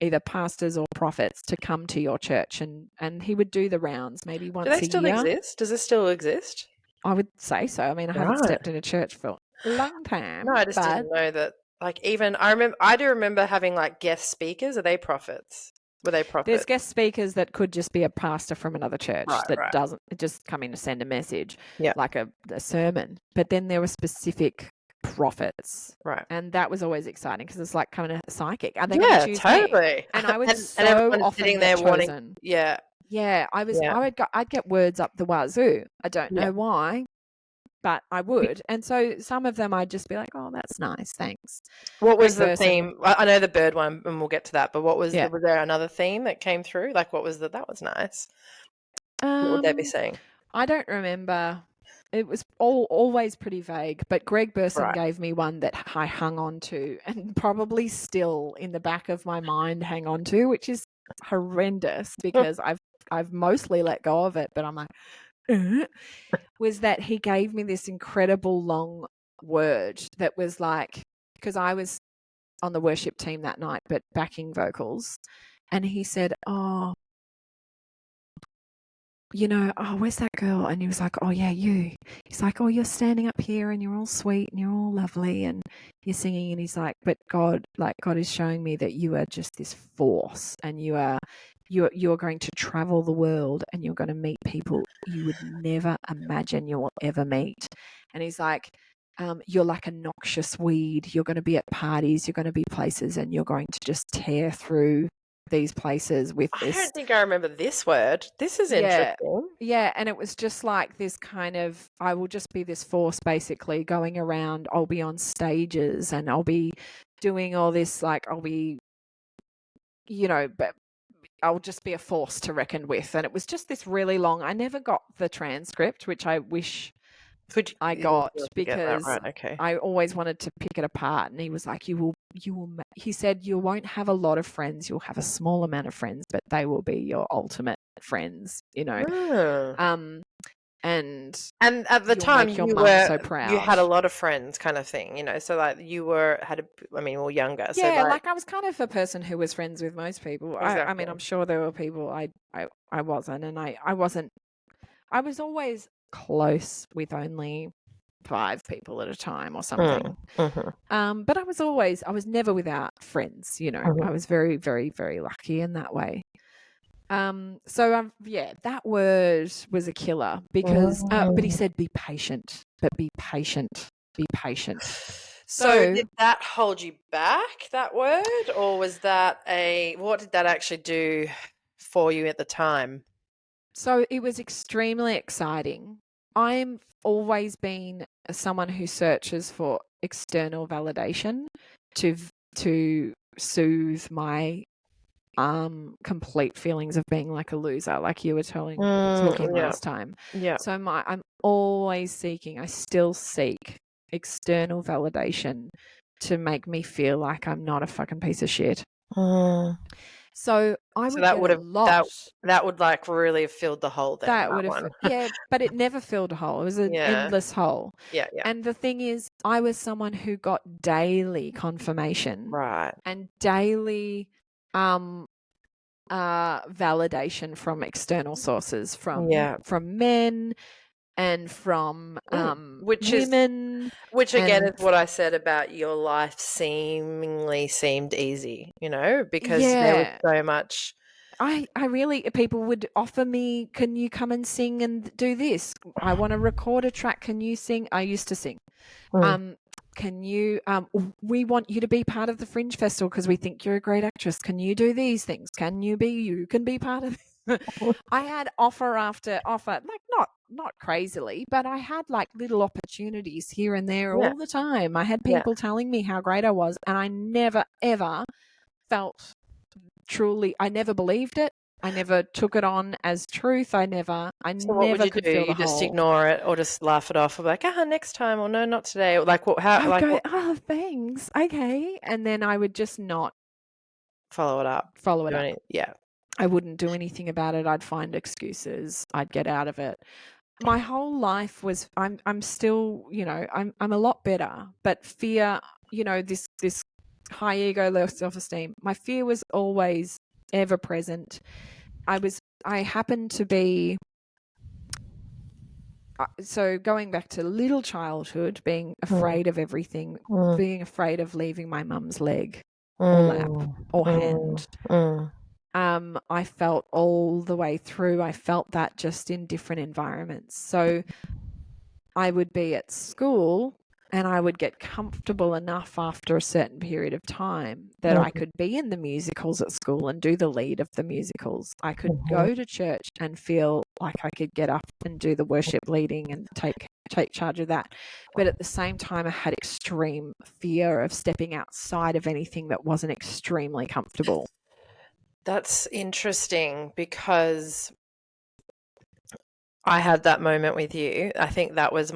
either pastors or prophets to come to your church. And he would do the rounds maybe once a year. Do they still exist? Does it still exist? I would say so. I mean, I haven't stepped in a church for a long time. No, I just didn't know that. Even I do remember having guest speakers. Are they prophets? Were they prophets? There's guest speakers that could just be a pastor from another church doesn't just come in to send a message, like a sermon. But then there were specific prophets, right? And that was always exciting because it's like coming a psychic. Are they going to choose totally? Me? And I would and everyone often sitting there chosen. Yeah. I'd get words up the wazoo. I don't know why, but I would. And so some of them I'd just be like, oh, that's nice, thanks. What was the theme? I know the bird one, and we'll get to that, but what was was there another theme that came through? What was that was nice? What would they be saying? I don't remember. It was always pretty vague, but Greg Burson gave me one that I hung on to and probably still in the back of my mind hang on to, which is horrendous because I've mostly let go of it, but I'm like, was that he gave me this incredible long word that was because I was on the worship team that night, but backing vocals. And he said, oh, where's that girl? And he was like, oh, yeah, you. He's like, oh, you're standing up here and you're all sweet and you're all lovely and you're singing. And he's like, but God is showing me that you are just this force and you're going to travel the world and you're going to meet people you would never imagine you will ever meet. And he's like, you're like a noxious weed. You're going to be at parties, you're going to be places, and you're going to just tear through these places with this. I don't think I remember this word. This is interesting. Yeah, and it was just like this kind of, I will just be this force basically going around. I'll be on stages and I'll be doing all this, I'll be, but I'll just be a force to reckon with. And it was just this really long, I never got the transcript, which I wish I got because I always wanted to pick it apart. And he was like, he said, you won't have a lot of friends. You'll have a small amount of friends, but they will be your ultimate friends, Oh. And at the time you were so proud. You had a lot of friends kind of thing, so you were younger. So I was kind of a person who was friends with most people. Exactly. I mean, I'm sure there were people I wasn't, and I was always close with only 5 people at a time or something. Mm-hmm. But I was never without friends, I was very, very, very lucky in that way. That word was a killer because, but he said, be patient, be patient. So did that hold you back, that word, or was that what did that actually do for you at the time? So it was extremely exciting. I'm always been someone who searches for external validation to soothe my complete feelings of being like a loser, like you were talking last time. Yeah. So I'm always seeking, I still seek external validation to make me feel like I'm not a fucking piece of shit. So I would that would have that would really have filled the hole then. That would have, but it never filled a hole. It was an endless hole. Yeah. And the thing is, I was someone who got daily confirmation, right, and daily validation from external sources, from men and from women. Which again is what I said about your life seemed easy, because there was so much. I really, people would offer me, can you come and sing and do this? I want to record a track. Can you sing? I used to sing. Can you, we want you to be part of the Fringe Festival because we think you're a great actress. Can you do these things? You can be part of it. I had offer after offer, not crazily, but I had little opportunities here and there all the time. I had people telling me how great I was, and I never, ever felt I never believed it. I never took it on as truth. I never could feel the hole. You just ignore it or just laugh it off, or next time, or no, not today. Or oh, thanks. Okay. And then I would just not follow it up. Follow it up. Yeah. I wouldn't do anything about it. I'd find excuses. I'd get out of it. My whole life was, I'm still, I'm a lot better, but fear, this high ego, low self-esteem, my fear was always ever present. I happened to be, so going back to little childhood, being afraid of everything, being afraid of leaving my mum's leg or lap or hand. I felt all the way through. I felt that just in different environments. So I would be at school and I would get comfortable enough after a certain period of time that I could be in the musicals at school and do the lead of the musicals. I could go to church and feel like I could get up and do the worship leading and take charge of that. But at the same time, I had extreme fear of stepping outside of anything that wasn't extremely comfortable. That's interesting because I had that moment with you. I think that was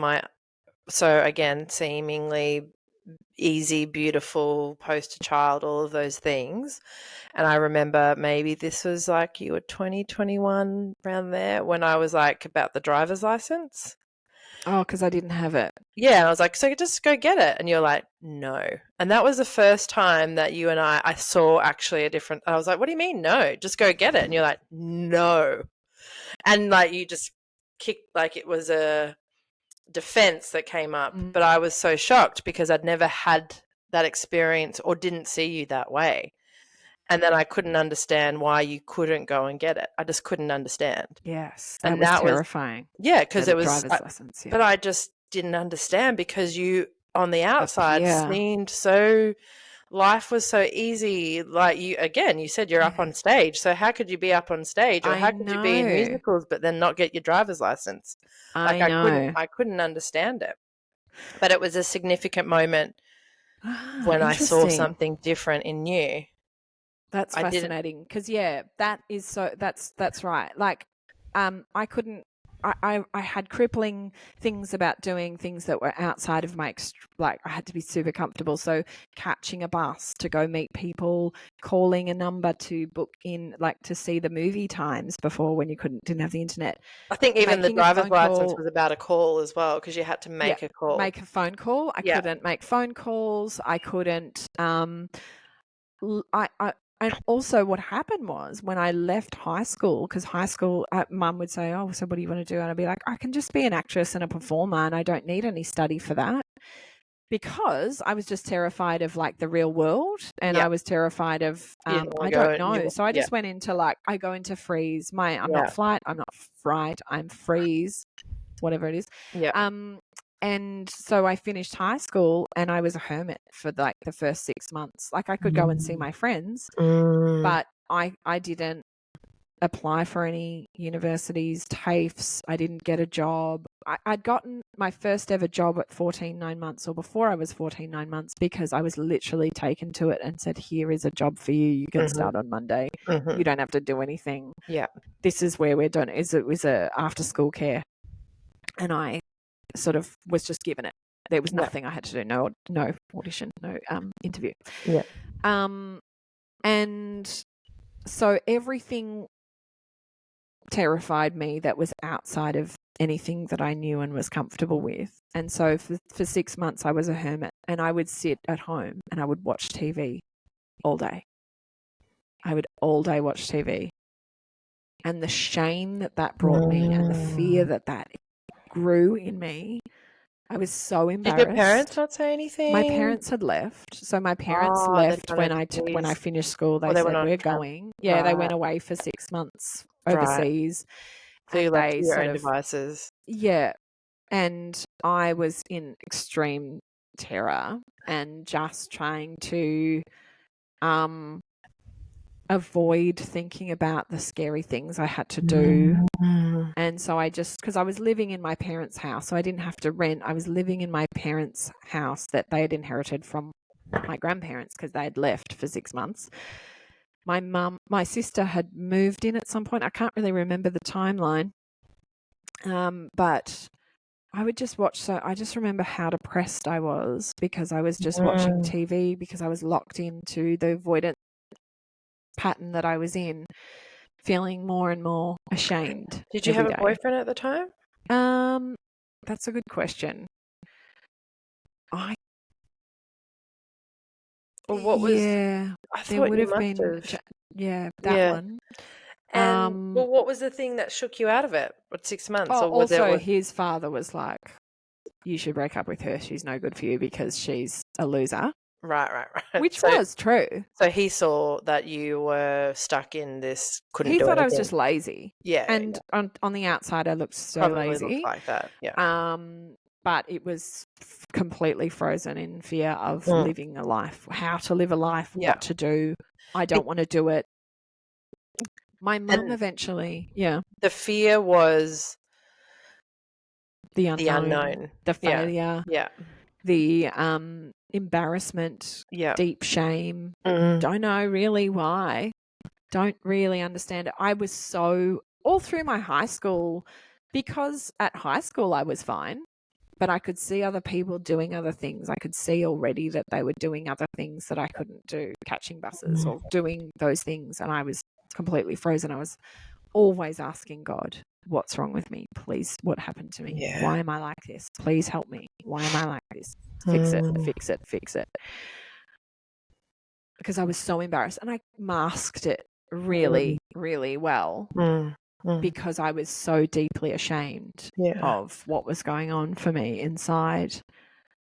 so again, seemingly easy, beautiful, poster child, all of those things. And I remember maybe this was like you were 20, 21 around there when I was like about the driver's license. Oh, because I didn't have it. Yeah. And I was like, so just go get it. And you're like, no. And that was the first time that you and I saw actually I was like, what do you mean? No, just go get it. And you're like, no. And like, you just kicked like it was a defense that came up. But I was so shocked because I'd never had that experience or didn't see you that way. And then I couldn't understand why you couldn't go and get it. I just couldn't understand. Yes, that was terrifying. Yeah, because it was driver's license. Yeah. But I just didn't understand because you on the outside seemed so, life was so easy. Like you said you're up on stage. So how could you be up on stage or how could you be in musicals but then not get your driver's license? Like I couldn't understand it. But it was a significant moment when I saw something different in you. That's fascinating because that is so. That's right. Like, I couldn't. I had crippling things about doing things that were outside of my like I had to be super comfortable. So catching a bus to go meet people, calling a number to book in, like to see the movie times before when you didn't have the internet. I think even the driver's license was about a call as well because you had to make a call. Make a phone call. I couldn't make phone calls. I couldn't. And also what happened was when I left high school, because high school, mum would say, oh, so what do you want to do? And I'd be like, I can just be an actress and a performer and I don't need any study for that. Because I was just terrified of like the real world and I was terrified of, I don't know. So I just went into I go into freeze. I'm not flight, I'm not fright, I'm freeze, whatever it is. Yeah. And so I finished high school and I was a hermit for like the first 6 months. Like I could go and see my friends, but I didn't apply for any universities, TAFEs. I didn't get a job. I'd gotten my first ever job at 14, 9 months or before I was 14, 9 months because I was literally taken to it and said, here is a job for you. You can start on Monday. You don't have to do anything. Yeah. This is where we're done. It was a after school care. And I sort of was just given it. There was nothing I had to do. No audition, no interview. Yeah. And so everything terrified me that was outside of anything that I knew and was comfortable with. And so for 6 months I was a hermit and I would sit at home and I would watch TV all day. I would all day watch TV. And the shame that brought me and the fear that grew in me, I was so embarrassed. Did your parents not say anything? My parents had left. So my parents left when I finished school. They said, we're going. Yeah, they went away for 6 months overseas. So you left your own devices. Yeah. And I was in extreme terror and just trying to avoid thinking about the scary things I had to do. And so because I was living in my parents' house, so I didn't have to rent. I was living in my parents' house that they had inherited from my grandparents because they had left for 6 months. My sister had moved in at some point. I can't really remember the timeline. But I would just watch. So I just remember how depressed I was because I was just watching TV because I was locked into the avoidance pattern that I was in. feeling more and more ashamed. Did you have a boyfriend at the time? That's a good question. What was? Yeah, I there thought would you have must been. have. That one. And what was the thing that shook you out of it? What, 6 months? Or was also, his father was like, "You should break up with her. She's no good for you because she's a loser." Right. Which was true. So he saw that you were stuck in this. He thought I was just lazy. Yeah, and on the outside, I looked so probably lazy. looked like that. Yeah. But it was completely frozen in fear of living a life, how to live a life, what to do. I don't want to do it. My mum eventually, The fear was the unknown, the failure, the embarrassment, deep shame. Don't know really why. Don't really understand it. I was so all through my high school, because at high school I was fine. But I could see other people doing other things. I could see already that they were doing other things that I couldn't do, catching buses or doing those things. And I was completely frozen. I was always asking God, what's wrong with me? Please, what happened to me? Yeah. Why am I like this? Please help me. Why am I like this? Fix it, fix it, fix it. Because I was so embarrassed. And I masked it really, really well. Because I was so deeply ashamed of what was going on for me inside.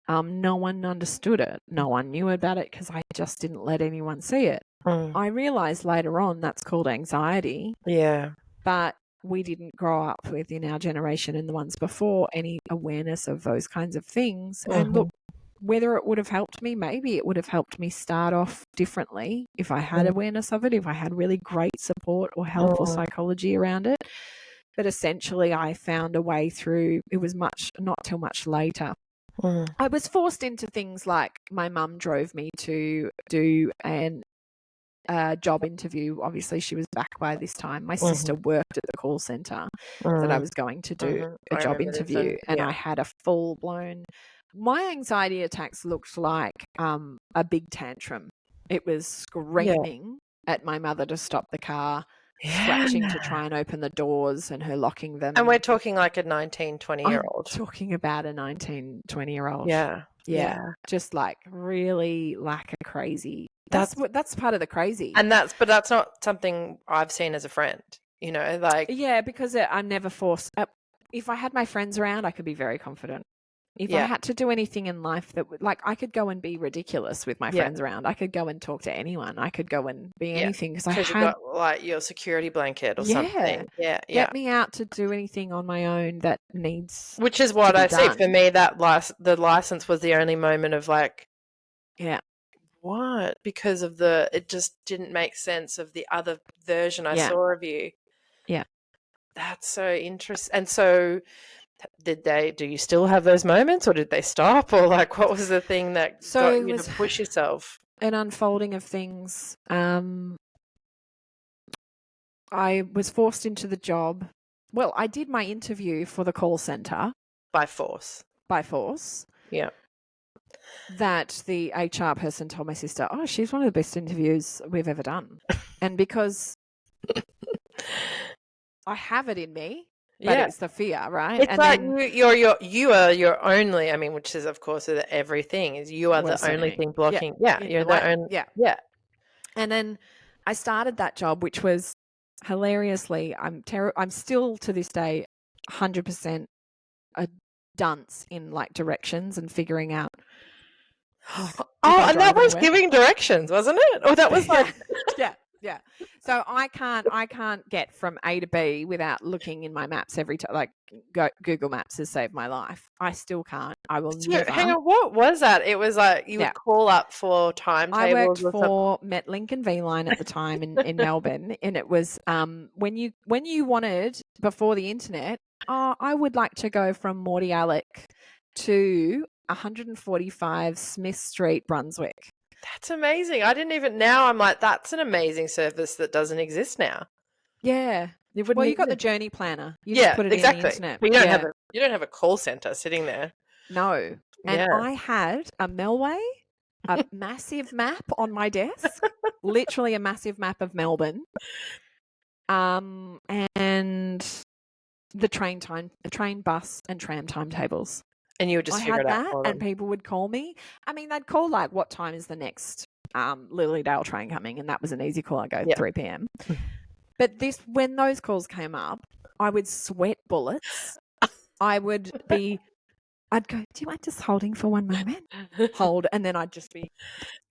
No one understood it. No one knew about it because I just didn't let anyone see it. I realised later on that's called anxiety. Yeah. But we didn't grow up with, in our generation and the ones before, any awareness of those kinds of things. And look, whether it would have helped me, maybe it would have helped me start off differently if I had awareness of it, if I had really great support or helpful psychology around it. But essentially I found a way through. It was not till much later. I was forced into things like my mum drove me to do a job interview. Obviously she was back by this time. My sister worked at the call centre that I was going to do a job interview, and I had a full-blown... My anxiety attacks looked like a big tantrum. It was screaming at my mother to stop the car, scratching to try and open the doors and her locking them. And we're talking like a 19, 20-year-old. I'm talking about a 19, 20-year-old. Yeah. Just like really like a crazy... That's part of the crazy. But that's not something I've seen as a friend, you know, like... Yeah, because I'm never forced... if I had my friends around, I could be very confident. If I had to do anything in life that would, like, I could go and be ridiculous with my friends around. I could go and talk to anyone. I could go and be anything because you've got like your security blanket or something. Get me out to do anything on my own that needs. Which is what I see for me. The license was the only moment of like, what? Because of it just didn't make sense of the other version I saw of you. Yeah, that's so interesting. And so. Do you still have those moments, or did they stop, or like what was the thing that got you to push yourself? An unfolding of things. I was forced into the job. Well, I did my interview for the call centre. By force. Yeah. That the HR person told my sister, oh, she's one of the best interviews we've ever done. And because I have it in me. But it's the fear, right? It's like you are your only. I mean, which is of course everything is you are the only thing blocking. You're the only. Yeah. And then I started that job, which was hilariously. I'm still to this day 100% a dunce in like directions and figuring out. And that was giving directions, wasn't it? Or that was like Yeah. So I can't get from A to B without looking in my maps every time. Like Google Maps has saved my life. I still can't. I will never. Hang on, what was that? It was like you would call up for timetables. I worked for Metlink and V-Line at the time in Melbourne, and it was when you wanted before the internet. I would like to go from Morty Alec to 145 Smith Street, Brunswick. That's amazing. I didn't even... Now I'm like, that's an amazing service that doesn't exist now. Yeah. Well, you got the journey planner. You just put it in the internet. But you don't have a call centre sitting there. No. And I had a Melway, a massive map on my desk, literally a massive map of Melbourne. and the train, bus, and tram timetables. And you would just figure it out for them. And people would call me. I mean, they'd call like, what time is the next Lilydale train coming? And that was an easy call. I go 3 p.m. But when those calls came up, I would sweat bullets. I'd go, do you mind just holding for one moment? Hold. And then I'd just be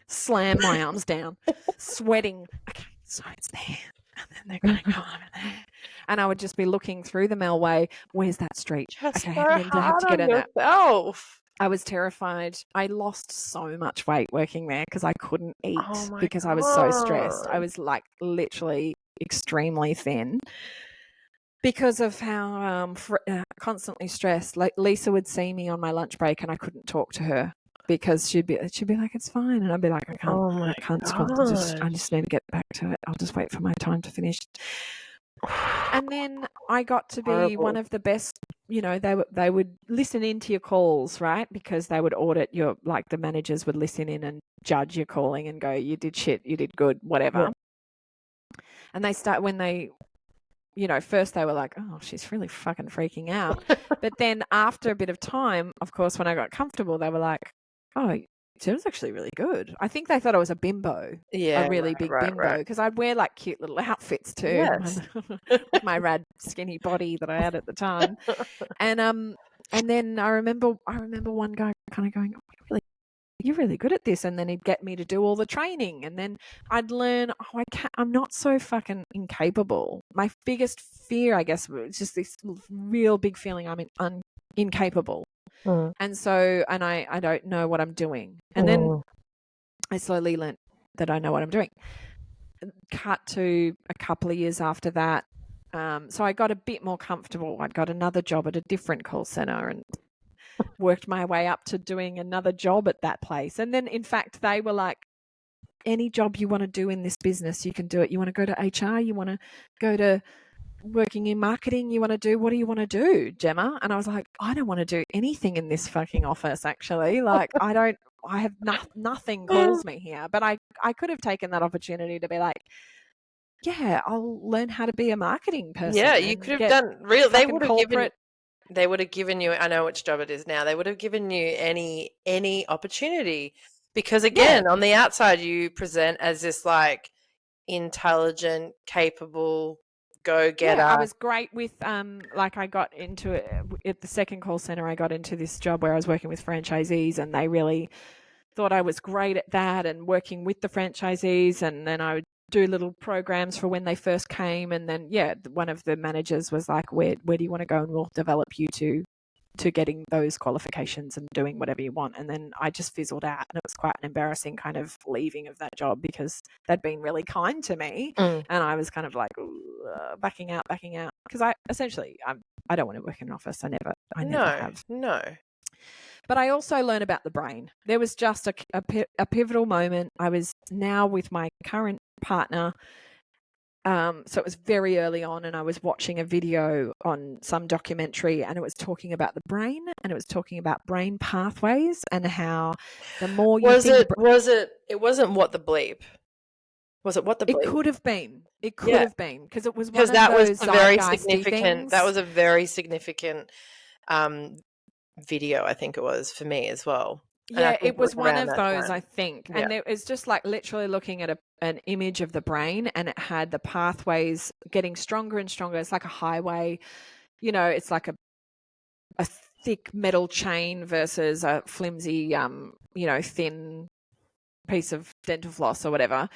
slam my arms down, sweating. Okay, so it's there. And then they're going to go over there. And I would just be looking through the Melway. Where's that street? Just okay, so and then I have to get in yourself. I was terrified. I lost so much weight working there because I couldn't eat because I was so stressed. I was like literally extremely thin because of how constantly stressed. Like Lisa would see me on my lunch break and I couldn't talk to her because she'd be like, it's fine. And I'd be like, I just need to get back to it. I'll just wait for my time to finish. And then I got to be one of the best, they would listen into your calls, right? Because they would audit the managers would listen in and judge your calling and go, you did shit, you did good, whatever. Yeah. And first they were like, oh, she's really fucking freaking out. But then after a bit of time, of course, when I got comfortable, they were like, oh, she was actually really good. I think they thought I was a bimbo, a really big bimbo, because I'd wear like cute little outfits too, yes. With my rad skinny body that I had at the time. And then I remember one guy kind of going, oh, you're really good at this, and then he'd get me to do all the training, and then I'd learn, I'm not so fucking incapable. My biggest fear, I guess, was just this real big feeling I'm incapable. And so, I don't know what I'm doing. And then I slowly learnt that I know what I'm doing. Cut to a couple of years after that. So I got a bit more comfortable. I'd got another job at a different call center and worked my way up to doing another job at that place. And then, in fact, they were like, any job you want to do in this business, you can do it. You want to go to HR? You want to go to working in marketing? What do you want to do, Gemma? And I was like, I don't want to do anything in this fucking office, actually. Like, I have nothing calls me here. But I could have taken that opportunity to be like, yeah, I'll learn how to be a marketing person. Yeah, you could have done real. They would have given you, I know which job it is now. They would have given you any opportunity because, again, on the outside, you present as this like intelligent, capable go-getter. Yeah, I was great with I got into it at the second call center. I got into this job where I was working with franchisees, and they really thought I was great at that and working with the franchisees. And then I would do little programs for when they first came, and then one of the managers was like, where do you want to go, and we'll develop you to getting those qualifications and doing whatever you want. And then I just fizzled out, and it was quite an embarrassing kind of leaving of that job because they'd been really kind to me, and I was kind of like backing out because I don't want to work in an office. I never have. No. But I also learned about the brain. There was just a pivotal moment. I was now with my current partner. So it was very early on, and I was watching a video on some documentary, and it was talking about the brain, and it was talking about brain pathways and how the more you it wasn't What the Bleep. Was it What the Bleep? It could have been. It could have been because it was one of that those was a very significant. Things. That was a very significant video, I think it was, for me as well. Yeah, it was one of those, I think. Yeah. And it was just like literally looking at an image of the brain, and it had the pathways getting stronger and stronger. It's like a highway, it's like a thick metal chain versus a flimsy, thin piece of dental floss or whatever.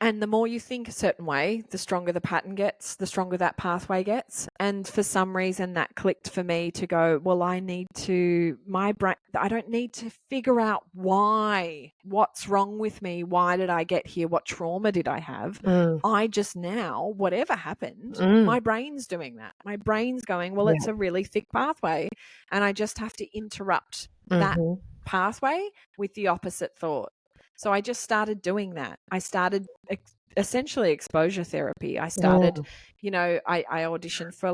And the more you think a certain way, the stronger the pattern gets, the stronger that pathway gets. And for some reason that clicked for me to go, well, I don't need to figure out what's wrong with me. Why did I get here? What trauma did I have? I just now, whatever happened, my brain's doing that. My brain's going, well, it's a really thick pathway. And I just have to interrupt that pathway with the opposite thought. So I just started doing that. I started essentially exposure therapy. I started, I auditioned for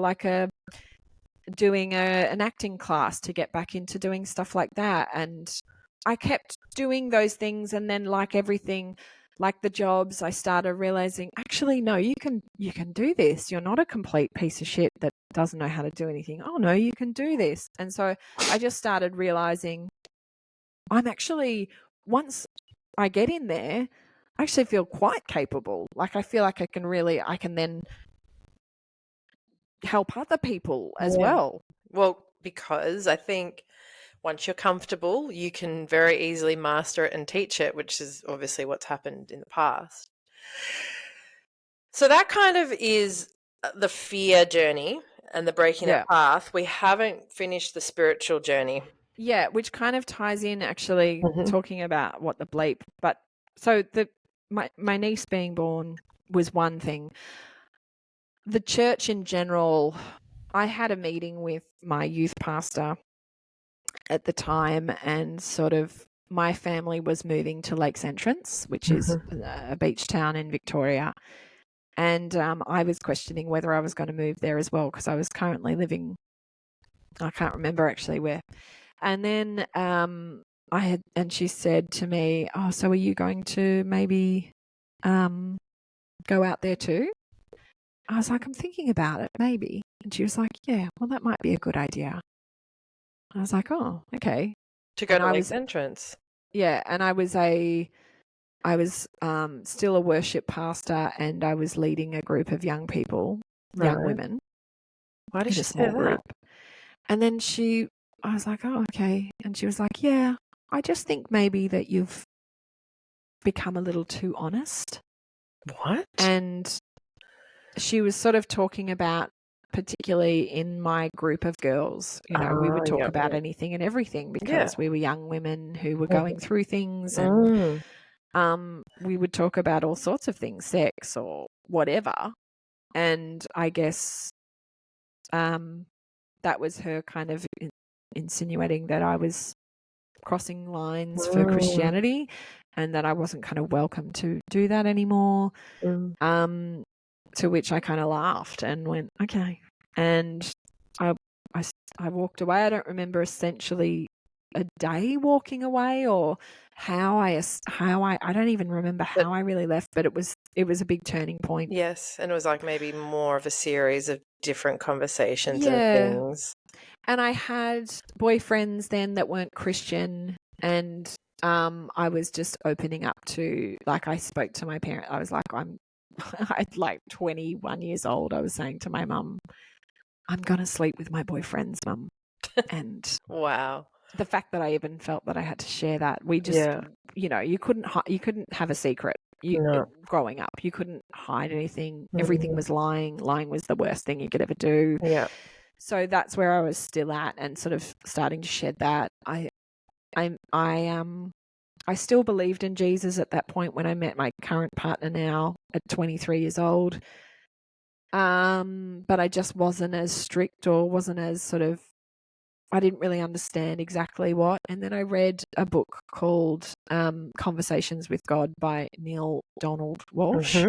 doing an acting class to get back into doing stuff like that. And I kept doing those things. And then like everything, like the jobs, I started realizing, actually, no, you can do this. You're not a complete piece of shit that doesn't know how to do anything. Oh no, you can do this. And so I just started realizing I'm actually, once I get in there, I actually feel quite capable. Like I feel like I can then help other people as well. Well, because I think once you're comfortable, you can very easily master it and teach it, which is obviously what's happened in the past. So that kind of is the fear journey and the breaking that path. We haven't finished the spiritual journey. Yeah, which kind of ties in actually talking about what the bleep. But so my niece being born was one thing. The church in general, I had a meeting with my youth pastor at the time, and sort of my family was moving to Lakes Entrance, which is a beach town in Victoria. And I was questioning whether I was going to move there as well, because I was currently living, I can't remember actually where. And then she said to me, "Oh, so are you going to maybe go out there too?" I was like, "I'm thinking about it, maybe." And she was like, "Yeah, well, that might be a good idea." I was like, "Oh, okay." To go to Lakes Entrance. Yeah, and I was still a worship pastor, and I was leading a group of young people, young women. Why did she say that? Group. And then I was like, "Oh, okay." And she was like, "Yeah, I just think maybe that you've become a little too honest." What? And she was sort of talking about, particularly in my group of girls, we would talk about anything and everything, because we were young women who were going through things, and we would talk about all sorts of things, sex or whatever. And I guess that was her kind of insinuating that I was crossing lines for Christianity, and that I wasn't kind of welcome to do that anymore. To which I kind of laughed and went, okay. And I walked away. I don't remember essentially a day walking away, or how I don't even remember how I really left, but it was a big turning point. Yes, and it was like maybe more of a series of different conversations and things. And I had boyfriends then that weren't Christian, and I was just opening up to, like, I spoke to my parent. I was like, I'm like 21 years old. I was saying to my mum, "I'm going to sleep with my boyfriend's mum." And wow. The fact that I even felt that I had to share that, we just, you couldn't have a secret. Growing up, you couldn't hide anything. Everything was lying. Lying was the worst thing you could ever do. Yeah. So that's where I was still at, and sort of starting to shed that. I still believed in Jesus at that point when I met my current partner now at 23 years old. But I just wasn't as strict, or wasn't as sort of, I didn't really understand exactly what. And then I read a book called Conversations with God by Neil Donald Walsh.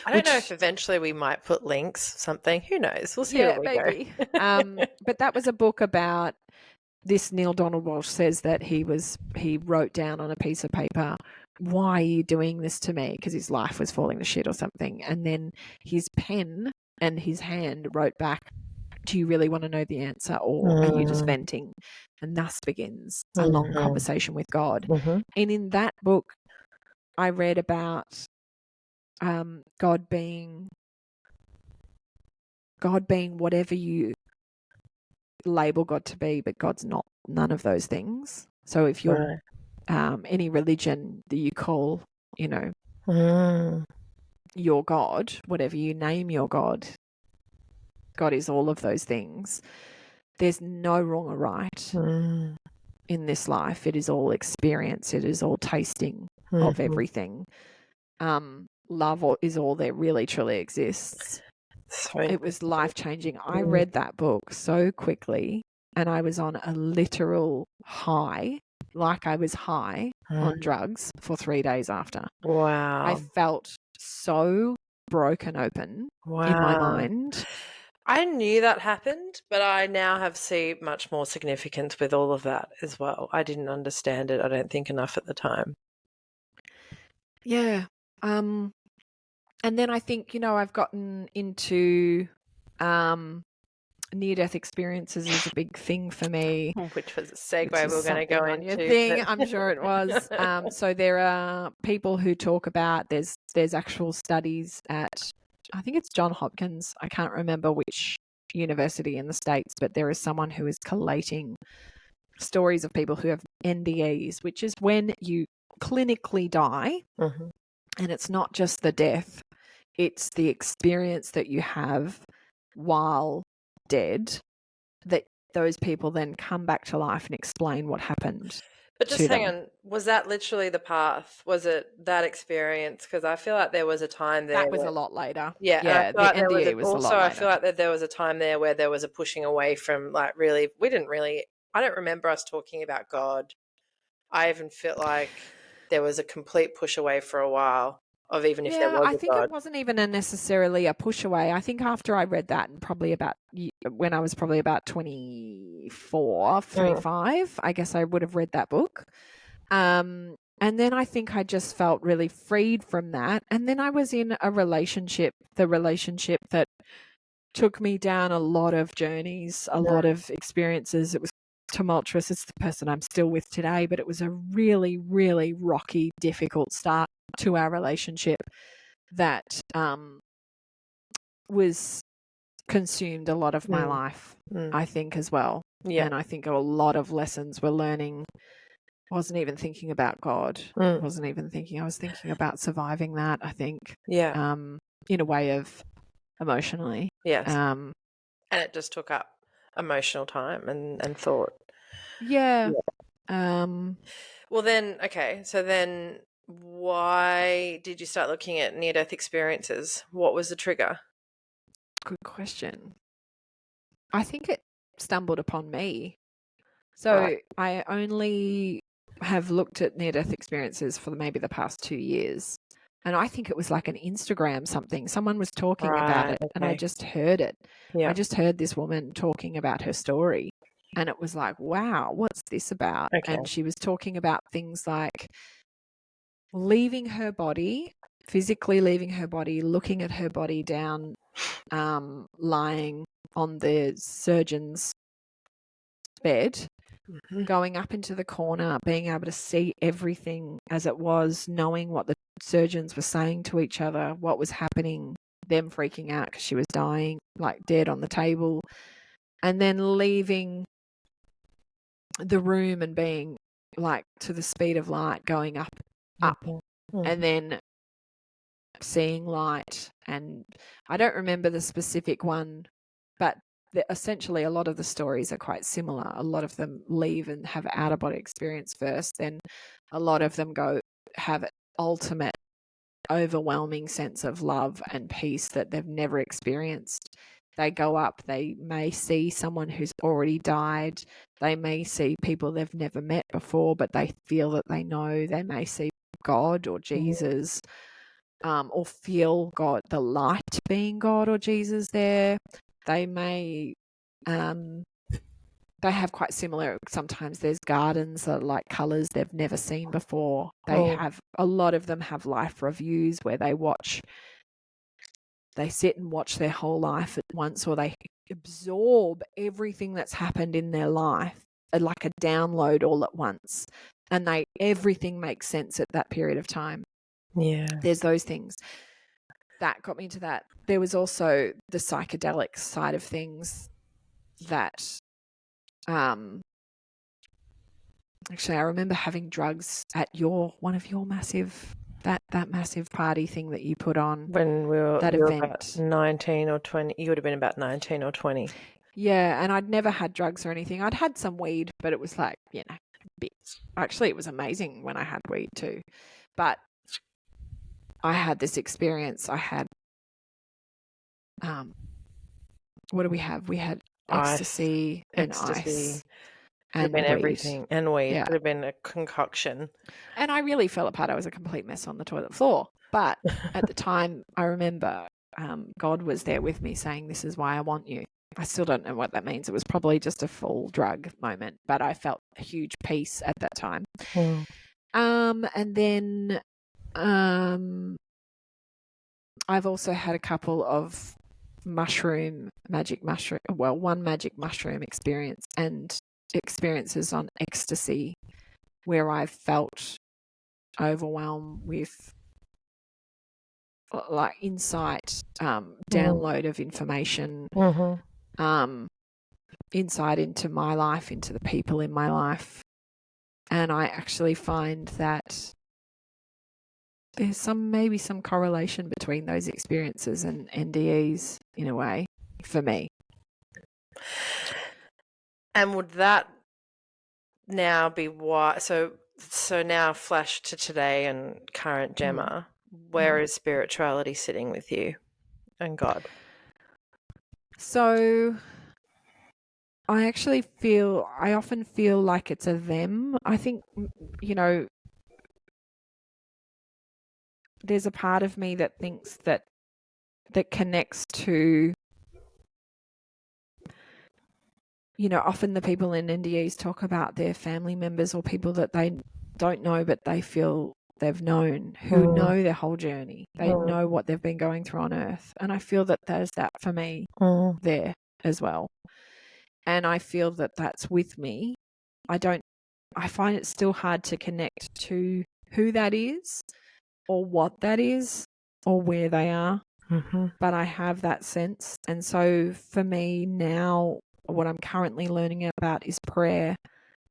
I don't know if eventually we might put links, something. Who knows? We'll see where we go. But that was a book about this. Neil Donald Walsh says that he wrote down on a piece of paper, "Why are you doing this to me?" Because his life was falling to shit or something. And then his pen and his hand wrote back, "Do you really want to know the answer, or are you just venting?" And thus begins a long conversation with God. And in that book, I read about God being whatever you label God to be, but God's not none of those things. So if you're any religion that you call, your God, whatever you name your God, God is all of those things. There's no wrong or right in this life. It is all experience. It is all tasting of everything. Love is all there really truly exists. It was life-changing. I read that book so quickly, and I was on a literal high, like I was high on drugs for 3 days after. Wow. I felt so broken open in my mind. I knew that happened, but I now see much more significance with all of that as well. I didn't understand it, I don't think, enough at the time. Yeah. And then I think, I've gotten into near-death experiences is a big thing for me. Which was a segue we're going to go on into. Your thing, I'm sure it was. So there are people who talk about, there's actual studies at, I think it's Johns Hopkins. I can't remember which university in the States, but there is someone who is collating stories of people who have NDEs, which is when you clinically die, and it's not just the death, it's the experience that you have while dead, that those people then come back to life and explain what happened. But just hang on, was that literally the path? Was it that experience? Because I feel like there was a time there. That was a lot later. Yeah, the NDE was a lot later. I feel like that there was a time there where there was a pushing away from, like, really, I don't remember us talking about God. I even felt like there was a complete push away for a while. Of even if there was a God. I think it wasn't even necessarily a push away. I think after I read that, and probably when I was probably about 24, 25, I guess I would have read that book. And then I think I just felt really freed from that. And then I was in the relationship that took me down a lot of journeys, a lot of experiences. It was tumultuous. It's the person I'm still with today, but it was a really, really rocky, difficult start to our relationship that was consumed a lot of my life, I think, as well. Yeah. And I think a lot of lessons we're learning. Wasn't even thinking about God. Wasn't even thinking. I was thinking about surviving that, I think. Yeah. In a way of emotionally. Yes. And it just took up emotional time and thought. Yeah. Well, then, okay. So then why did you start looking at near-death experiences? What was the trigger? Good question. I think it stumbled upon me. So I only have looked at near-death experiences for maybe the past 2 years. And I think it was like an Instagram something. Someone was talking about it and I just heard it. Yeah. I just heard this woman talking about her story. And it was like, wow, what's this about? Okay. And she was talking about things like leaving her body, physically leaving her body, looking at her body down, lying on the surgeon's bed, going up into the corner, being able to see everything as it was, knowing what the surgeons were saying to each other, what was happening, them freaking out because she was dying, like dead on the table, and then leaving the room and being like to the speed of light, going up, and then seeing light. And I don't remember the specific one, but essentially a lot of the stories are quite similar. A lot of them leave and have out-of-body experience first, then a lot of them go have an ultimate overwhelming sense of love and peace that they've never experienced. They go up, they may see someone who's already died, they may see people they've never met before, but they feel that they know. They may see God or Jesus, or feel God, the light being God or Jesus there. They may, they have quite similar, sometimes there's gardens that are like colours they've never seen before. They have, a lot of them have life reviews where they sit and watch their whole life at once, or they absorb everything that's happened in their life, like a download all at once. And everything makes sense at that period of time. Yeah. There's those things. That got me into that. There was also the psychedelic side of things that, actually I remember having drugs at one of your massive, that massive party thing that you put on. When we were that event. About 19 or 20. You would have been about 19 or 20. Yeah, and I'd never had drugs or anything. I'd had some weed, but it was like, bits. Actually, it was amazing when I had weed too. But I had this experience. I had, what do we have? We had ecstasy and ice. And been everything. And weed. Yeah. Could have been a concoction. And I really fell apart. I was a complete mess on the toilet floor. But at the time, I remember God was there with me saying, this is why I want you. I still don't know what that means. It was probably just a full drug moment, but I felt a huge peace at that time. And then I've also had a couple of one magic mushroom experience and experiences on ecstasy where I've felt overwhelmed with like insight, download of information, insight into my life, into the people in my life. And I actually find that there's maybe some correlation between those experiences and NDEs in a way for me. And would that now be why? So now flash to today and current Gemma. Where is spirituality sitting with you and God? So I often feel like it's a them. I think, there's a part of me that thinks that connects to, often the people in NDEs talk about their family members or people that they don't know but they feel they've known, who know their whole journey. They know what they've been going through on earth. And I feel that there's that for me there as well. And I feel that that's with me. I find it still hard to connect to who that is or what that is or where they are. But I have that sense. And so for me now, what I'm currently learning about is prayer,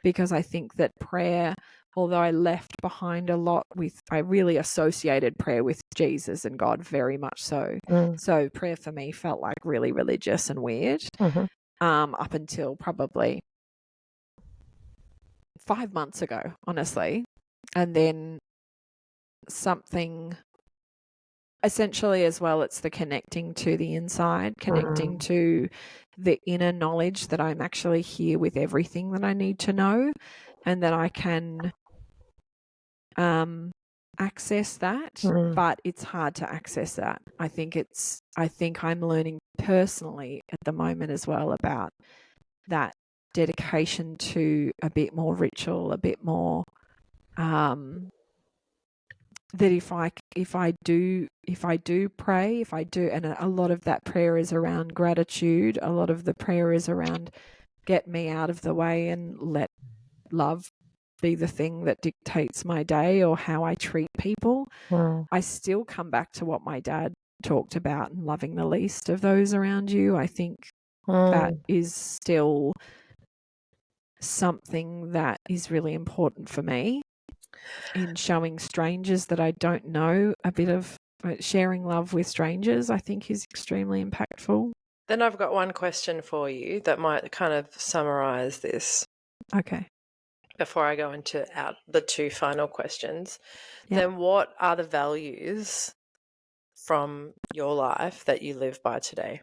because I think that prayer, although I left behind a lot I really associated prayer with Jesus and God very much so. So prayer for me felt like really religious and weird up until probably 5 months ago, honestly. And then something essentially as well, it's the connecting to the inside, connecting to the inner knowledge that I'm actually here with everything that I need to know and that I can access that, but it's hard to access that. I think I'm learning personally at the moment as well about that dedication to a bit more ritual, a bit more that if I do pray, and a lot of that prayer is around gratitude, a lot of the prayer is around get me out of the way and let love be the thing that dictates my day or how I treat people. I still come back to what my dad talked about and loving the least of those around you. I think that is still something that is really important for me. In showing strangers that I don't know, a bit of sharing love with strangers, I think is extremely impactful. Then I've got one question for you that might kind of summarize this. Okay. Before I go into the two final questions, then what are the values from your life that you live by today?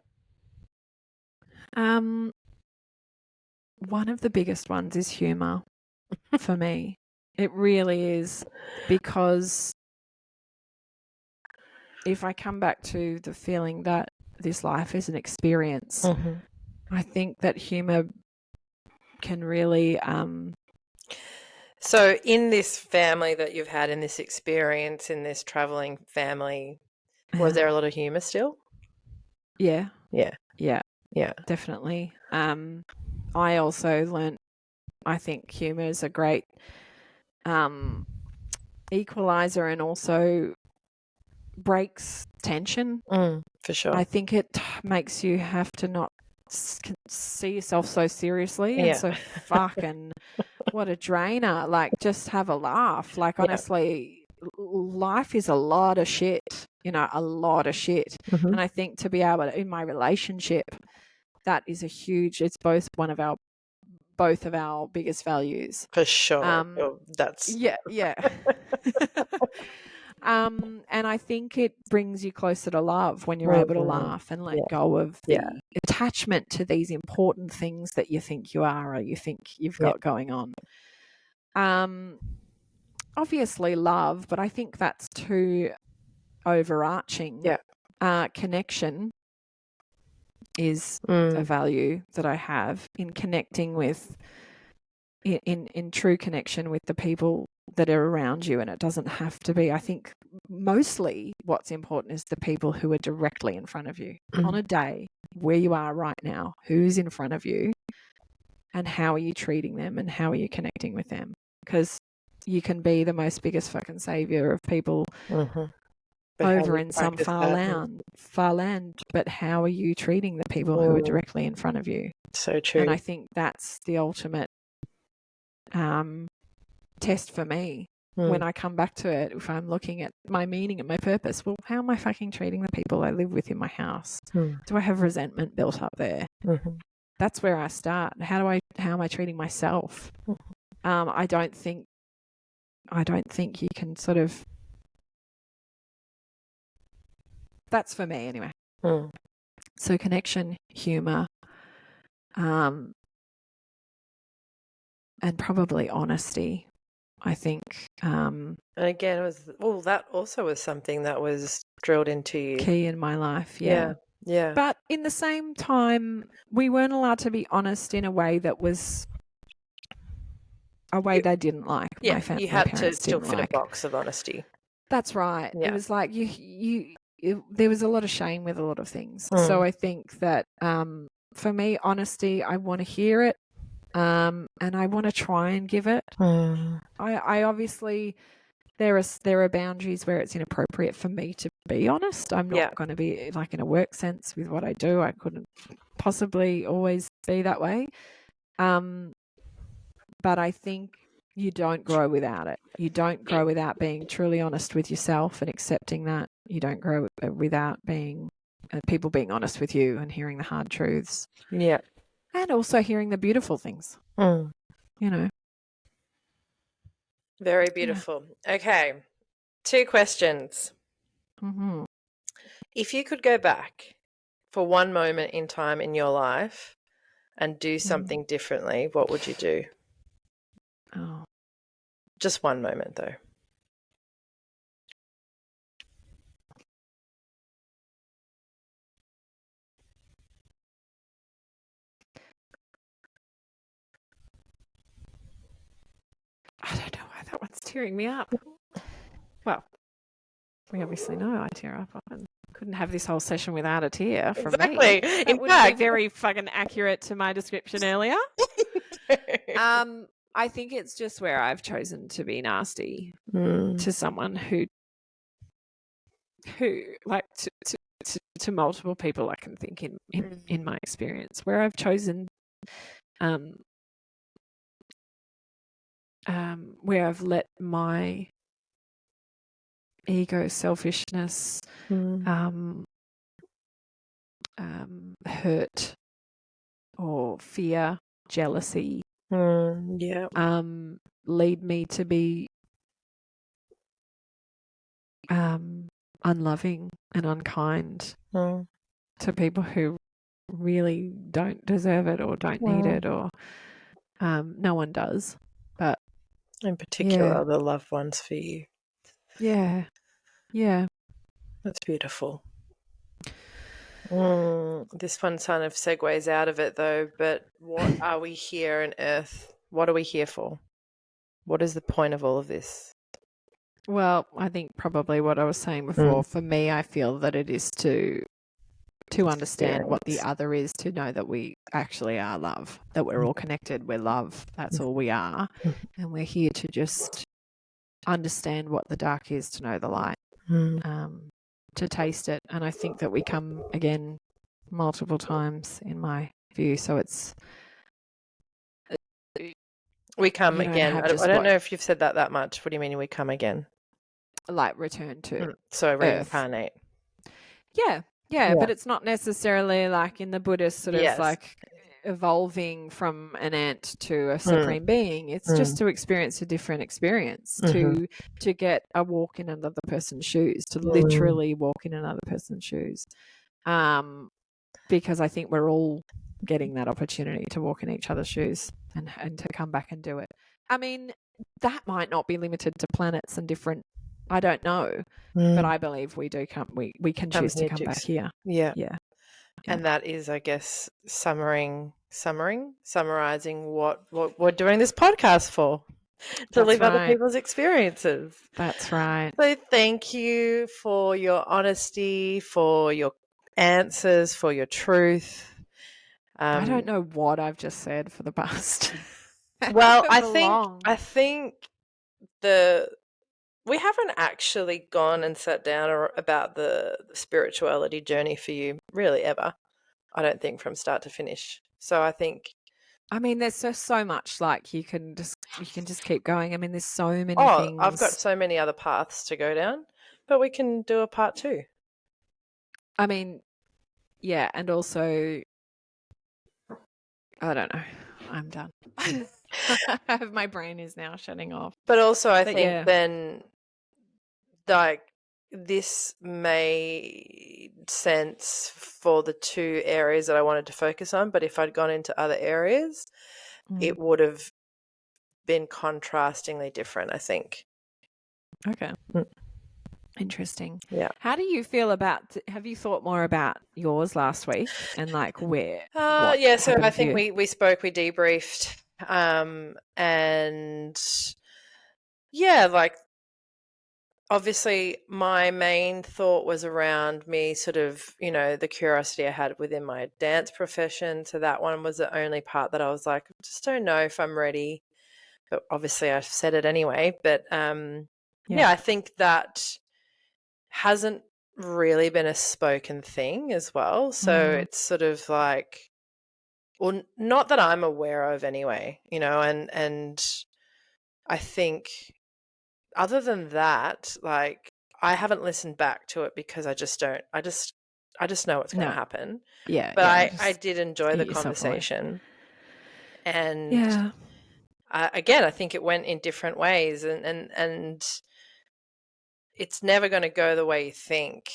One of the biggest ones is humor for me. It really is, because if I come back to the feeling that this life is an experience, I think that humor can really... So in this family that you've had, in this experience, in this traveling family, was there a lot of humor still? Yeah. Yeah. Definitely. I also learned, I think humor is a great equalizer and also breaks tension. For sure. I think it makes you have to not see yourself so seriously and so fucking what a drainer. Like, just have a laugh. Like, honestly, life is a lot of shit, a lot of shit. And I think to be able to, in my relationship, that is it's both of our biggest values. For sure. That's... Yeah. And I think it brings you closer to love when you're able to laugh and let go of the attachment to these important things that you think you are or you think you've got going on. Obviously love, but I think that's too overarching. Connection is a value that I have in connecting with, in true connection with the people that are around you, and it doesn't have to be. I think mostly what's important is the people who are directly in front of you on a day where you are right now, who's in front of you, and how are you treating them and how are you connecting with them? Because you can be the most biggest fucking savior of people over in some far land, but how are you treating the people who are directly in front of you? So true. And I think that's the ultimate test for me. When I come back to it, if I'm looking at my meaning and my purpose, well, how am I fucking treating the people I live with in my house? Do I have resentment built up there? That's where I start. How am I treating myself? I don't think you can sort of. That's for me anyway. So connection, humor, and probably honesty. I think. And again, that also was something that was drilled into you. Key in my life, yeah. But in the same time, we weren't allowed to be honest in a way that was a way they didn't like. Yeah, my family, you had to still fit a box of honesty. That's right. Yeah. It was like there was a lot of shame with a lot of things. So I think that for me, honesty, I want to hear it. And I want to try and give it. I obviously there are boundaries where it's inappropriate for me to be honest. I'm not going to be like in a work sense with what I do. I couldn't possibly always be that way. But I think you don't grow without it. You don't grow without being truly honest with yourself and accepting that. You don't grow without being people being honest with you and hearing the hard truths. Yeah. And also hearing the beautiful things, you know. Very beautiful. Yeah. Okay. 2 questions. If you could go back for one moment in time in your life and do something differently, what would you do? Oh. Just one moment, though. I don't know why that one's tearing me up. Well, we obviously know I tear up. I couldn't have this whole session without a tear from me. That would be very fucking accurate to my description earlier. I think it's just where I've chosen to be nasty to someone who like to multiple people I can think in my experience, where I've chosen where I've let my ego, selfishness, hurt or fear, jealousy, lead me to be unloving and unkind to people who really don't deserve it or don't need it, or no one does. But in particular, the loved ones for you. Yeah. That's beautiful. This one kind of segues out of it, though, but what are we here on Earth? What are we here for? What is the point of all of this? Well, I think probably what I was saying before, for me, I feel that it is to understand what the other is, to know that we actually are love, that we're all connected, we're love, that's all we are. And we're here to just understand what the dark is, to know the light, to taste it. And I think that we come again multiple times in my view. So it's... We come again. I don't know if you've said that much. What do you mean we come again? Like return to So reincarnate. Yeah, but it's not necessarily like in the Buddhist sort of like evolving from an ant to a supreme being. It's just to experience a different experience, to get a walk in another person's shoes, to literally walk in another person's shoes. Because I think we're all getting that opportunity to walk in each other's shoes and to come back and do it. I mean, that might not be limited to planets and different, I don't know, but I believe we do come. We can choose to come back here. Yeah. And that is, I guess, summarizing what we're doing this podcast for. to live other people's experiences. That's right. So thank you for your honesty, for your answers, for your truth. I don't know what I've just said for the past. Well, I think we haven't actually gone and sat down about the spirituality journey for you really ever. I don't think from start to finish. So I think. I mean, there's so much. Like you can just keep going. I mean, there's so many things. I've got so many other paths to go down, but we can do a part 2. I mean, yeah, and also, I don't know. I'm done. My brain is now shutting off. But also, I think then, like, this made sense for the 2 areas that I wanted to focus on. But if I'd gone into other areas, it would have been contrastingly different, I think. Okay. Interesting. Yeah. How do you feel about, have you thought more about yours last week and like where? Yeah, so I think we spoke, we debriefed, and yeah, like obviously my main thought was around me sort of, the curiosity I had within my dance profession. So that one was the only part that I was like, I just don't know if I'm ready. But obviously I said it anyway. But I think that hasn't really been a spoken thing as well. So it's sort of like, well, not that I'm aware of anyway, and I think other than that, like I haven't listened back to it because I just know what's going to happen. Yeah. But I did enjoy the conversation. And again, I think it went in different ways and it's never going to go the way you think.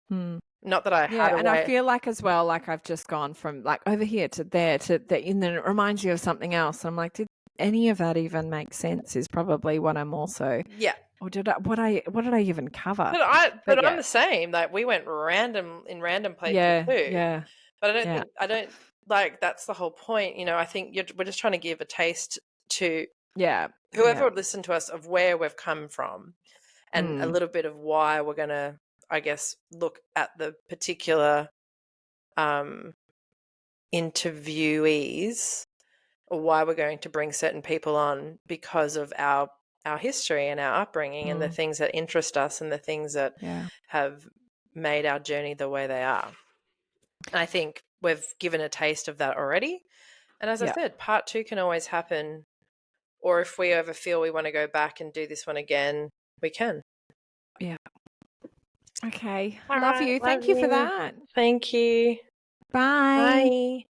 Not that I had a and I feel like as well, like I've just gone from like over here to there to there, and then it reminds you of something else. I'm like, did any of that even make sense? Is probably what I'm also. Yeah. Or did what did I even cover? But I'm the same. Like we went in random places too. Yeah. But I don't like that's the whole point. I think we're just trying to give a taste to whoever would listen to us of where we've come from, and a little bit of why we're going to, I guess, look at the particular interviewees, or why we're going to bring certain people on because of our history and our upbringing and the things that interest us and the things that have made our journey the way they are. And I think we've given a taste of that already. And as I said, part 2 can always happen. Or if we ever feel we want to go back and do this one again, we can. Yeah. Okay. Love you. Thank you for that. Thank you. Bye. Bye.